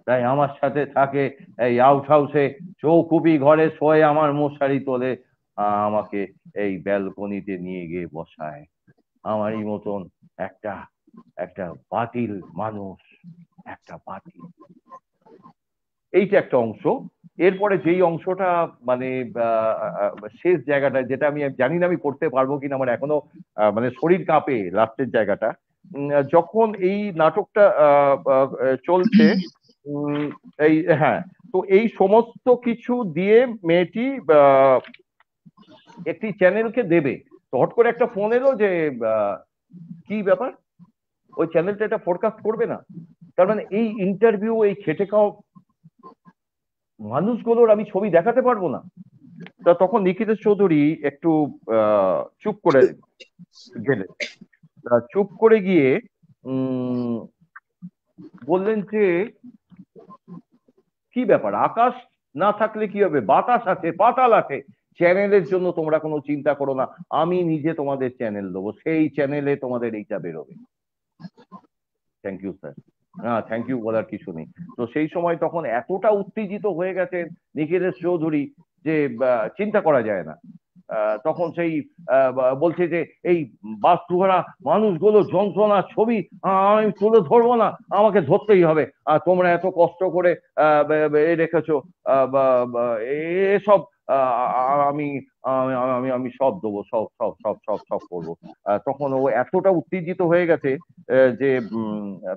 তাই আমার সাথে থাকে এই আউট হাউসে, চৌকুপি ঘরে শোয়ে আমার মশারি তোলে, আমাকে এই ব্যালকনিতে নিয়ে গিয়ে বসায়। আমারই মতন একটা একটা বাতিল মানুষ, একটা বাতিল। এইটা একটা অংশ। এরপরে যেই অংশটা মানে শেষ জায়গাটা, যেটা আমি জানি না আমি করতে পারবো কিনা, আমার এখনো মানে শরীর কাঁপে লাস্টের জায়গাটা। যখন এই নাটকটা চলছে, এই হ্যাঁ, তো এই সমস্ত কিছু দিয়ে মেয়েটি একটি চ্যানেলকে দেবে। তো হট করে একটা ফোন এলো যে কি ব্যাপার, ওই চ্যানেলটা এটা ফোরকাস্ট করবে না। তার মানে এই ইন্টারভিউ, এই খেটে খাওয়া মানুষগুলোর আমি ছবি দেখাতে পারবো না। তা তখন নিখিলেশ চৌধুরী একটু চুপ করে গেলেন। চুপ করে গিয়ে বললেন যে কি ব্যাপার, আকাশ না থাকলে কি হবে, বাতাস আছে, পাতাল আছে, চ্যানেলের জন্য তোমরা কোনো চিন্তা করো না, আমি নিজে তোমাদের চ্যানেল দেবো, সেই চ্যানেলে তোমাদের এইটা বেরোবে। Thank you sir. হ্যাঁ, থ্যাংক ইউ বলার কিছু নেই। তো সেই সময় তখন এতটা উত্তেজিত হয়ে গেছেন নিখিলেশ চৌধুরী যে চিন্তা করা যায় না। তখন সেই বলছে যে এই বাস্তুহারা মানুষগুলো যন্ত্রণার ছবি আমি তুলে ধরবো না, আমাকে ধরতেই হবে। আর তোমরা এত কষ্ট করে রেখেছো, এসব আমি আমি আমি সব দেবো, সব সব সব সব সব করবো। তখন ও এতটা উত্তেজিত হয়ে গেছে যে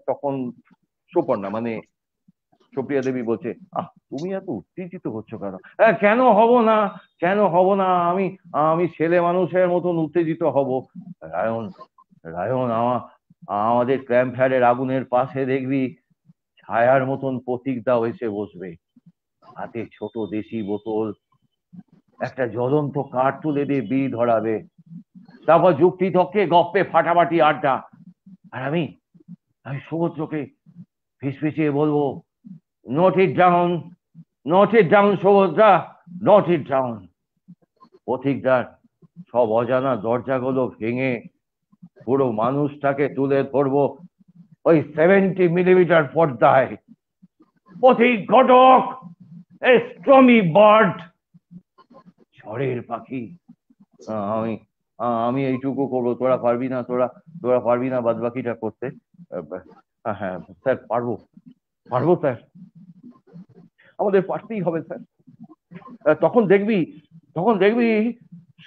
তখন সুপর্ণা মানে সুপ্রিয়া দেবী বলছে, তুমি এত উত্তেজিত হচ্ছ কেন? কেন হব না, কেন হব না, আমি আমি ছেলে মানুষের মতন উত্তেজিত হব। রায়ন, রায়ন আমাদের ক্যাম্প ফায়ারের আগুনের পাশে দেখবি ছায়ার মতন প্রতীক দাও এসে বসবে, হাতে ছোট দেশি বোতল, একটা জ্বলন্ত কাঠ তুলে দিয়ে বিড়ি ধরাবে, তারপর যুক্তি তর্কে গপ্পে ফাটাফাটি আড্ডা। আর আমি আমি সুভদ্রকে ফিসফিসিয়ে বলবো, note it down, note it down Subhadra, note it down. পথিকদার সব অজানা দরজাগুলো ভেঙে পুরো মানুষটাকে তুলে ধরবো ওই 70 মিলিমিটার পর্দায়। পথিক ঘটক, এ স্ট্রমি বার্ড, ঝড়ের পাখি। আমি আমি এইটুকু করবো, তোরা পারবি না, তোরা পারবি না বাদ বাকিটা করতে? হ্যাঁ স্যার, পারবো পারবো স্যার, আমাদের পারতেই হবে স্যার। তখন দেখবি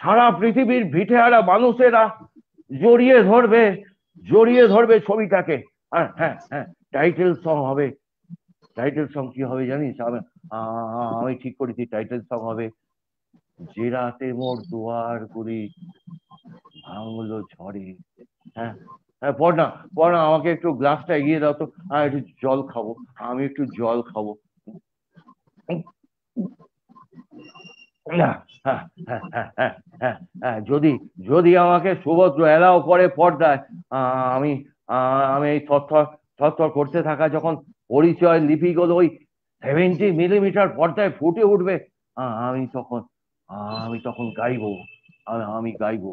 সারা পৃথিবীর ভিটেহারা মানুষেরা জড়িয়ে ধরবে ছবিটাকে। হ্যাঁ হ্যাঁ হ্যাঁ, টাইটেল সং হবে। টাইটেল সং কি হবে জানিস? আমি ঠিক করেছি, টাইটেল সং হবে যে রাতে মোর দুয়ার গুলি ভাঙলো ঝড়ে। হ্যাঁ হ্যাঁ, পড় না, আমাকে একটু গ্লাসটা এগিয়ে দাও তো, একটু জল খাবো, আমি একটু জল খাবো। যদি যদি আমাকে সুভদ্র এলাও করে পর্দায়, আমি আমি এই থরথর করতে থাকা যখন পরিচয় লিপিগুলো ওই 70 মিলিমিটার পর্দায় ফুটে উঠবে, আমি তখন গাইবো, আমি গাইবো,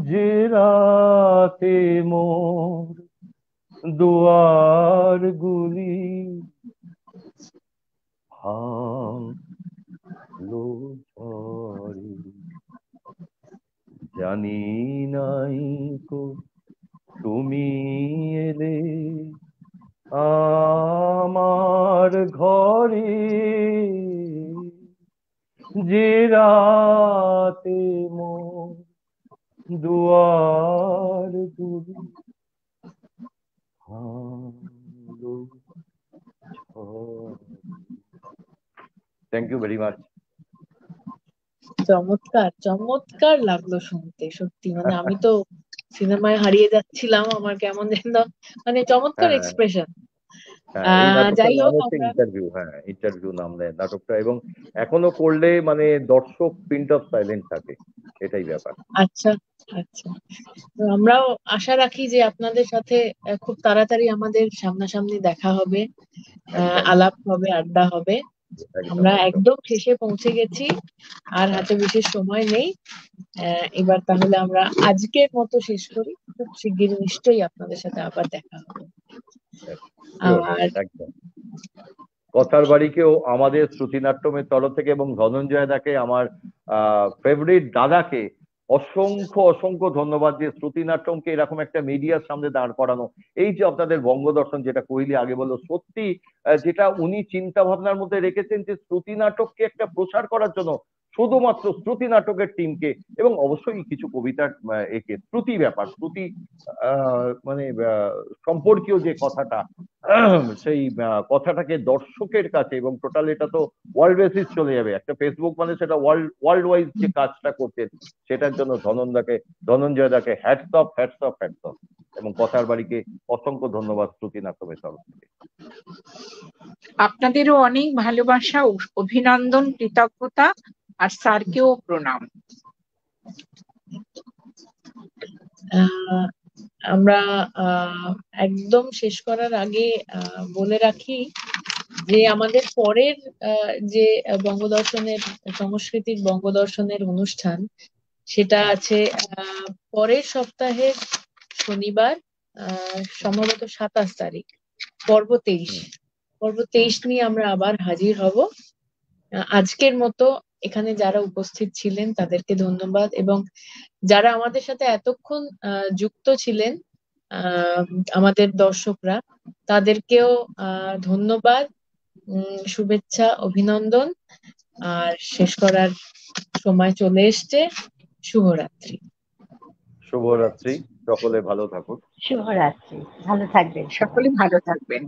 যে রাতে মোর দুয়ার গুলি ভাঙলো ঝড়ে, জানি নাই কো তুমি এলে আমার ঘরে, যে রাতে মোর দুয়ার গুলি ভাঙলো ঝড়ে। Thank you very much. চমৎকার চমৎকার লাগলো শুনতে, সত্যি মানে আমি তো সিনেমায় হারিয়ে যাচ্ছিলাম, আমার কেমন যেন মানে চমৎকার হ্যাঁ এক্সপ্রেশন। হ্যাঁ, এই নাটকটার যাই নাম হোক হচ্ছে আমরা ইন্টারভিউ। হ্যাঁ, ইন্টারভিউ নাম দেয় নাটকটা, এবং এখনো করলে মানে দর্শক প্রিন্ট অফ সাইলেন্ট থাকে, এটাই ব্যাপার। আচ্ছা আচ্ছা, তো আমরাও আশা রাখি যে আপনাদের সাথে খুব তাড়াতাড়ি আমাদের সামনাসামনি দেখা হবে, একদম আলাপ হবে, আড্ডা হবে। একদম আমরা একদম। একদম শেষে পৌঁছে গেছি, আর হ্যাঁ, হাতে বেশি সময় নেই। এবার তাহলে আমরা আজকের মতো শেষ করি, খুব শিগগিরই নিশ্চয়ই আপনাদের সাথে আবার দেখা হবে। sure, আর একদম। কথার বাড়িকেও আমাদের শ্রুতিনাট্যমের তরফ থেকে এবং ধনঞ্জয় দাকে, আমার ফেভারিট দাদাকে অসংখ্য অসংখ্য ধন্যবাদ, যে শ্রুতিনাট্যমকে এরকম একটা মিডিয়ার সামনে দাঁড় করানো। এই যে আপনাদের বঙ্গদর্শন, যেটা কোহলি আগে বললো, সত্যি যেটা উনি চিন্তা ভাবনার মধ্যে রেখেছেন, যে শ্রুতি নাটককে একটা প্রসার করার জন্য শুধুমাত্র শ্রুতি নাটকের টিমকে, এবং অবশ্যই কিছু কবিতার একে শ্রুতি ব্যাপার, শ্রুতি মানে সম্পর্কীয় যে কথাটা, সেই কথাটাকে দর্শকের কাছে, এবং টোটাল এটা তো ওয়ার্ল্ড বেসিস চলে যাবে, একটা ফেসবুক মানে সেটা ওয়ার্ল্ড ওয়াইজ যে কাজটা করছেন, সেটার জন্য ধনঞ্জয় দাকে hats off hats off hats off, এবং কথার বাড়িকে অসংখ্য ধন্যবাদ শ্রুতি নাটকের তরফ থেকে। আপনাদেরও অনেক ভালোবাসা, অভিনন্দন, কৃতজ্ঞতা, আর স্যারকেও প্রণাম। আমরা একদম শেষ করার আগে বলে রাখি যে আমাদের পরের যে বঙ্গদর্শনের সংস্কৃতির বঙ্গদর্শনের অনুষ্ঠান, সেটা আছে পরের সপ্তাহের শনিবার, সম্ভবত 27 তারিখ, পর্ব 23 নিয়ে আমরা আবার হাজির হব। আজকের মতো এখানে যারা উপস্থিত ছিলেন তাদেরকে ধন্যবাদ, এবং যারা আমাদের সাথে এতক্ষণ যুক্ত ছিলেন, আমাদের দর্শকরা, তাদেরকেও ধন্যবাদ, শুভেচ্ছা, অভিনন্দন। আর শেষ করার সময় চলে এসছে। শুভরাত্রি। শুভরাত্রি, সকলে ভালো থাকুন। শুভরাত্রি, ভালো থাকবেন সবাই। সকলে ভালো থাকবেন।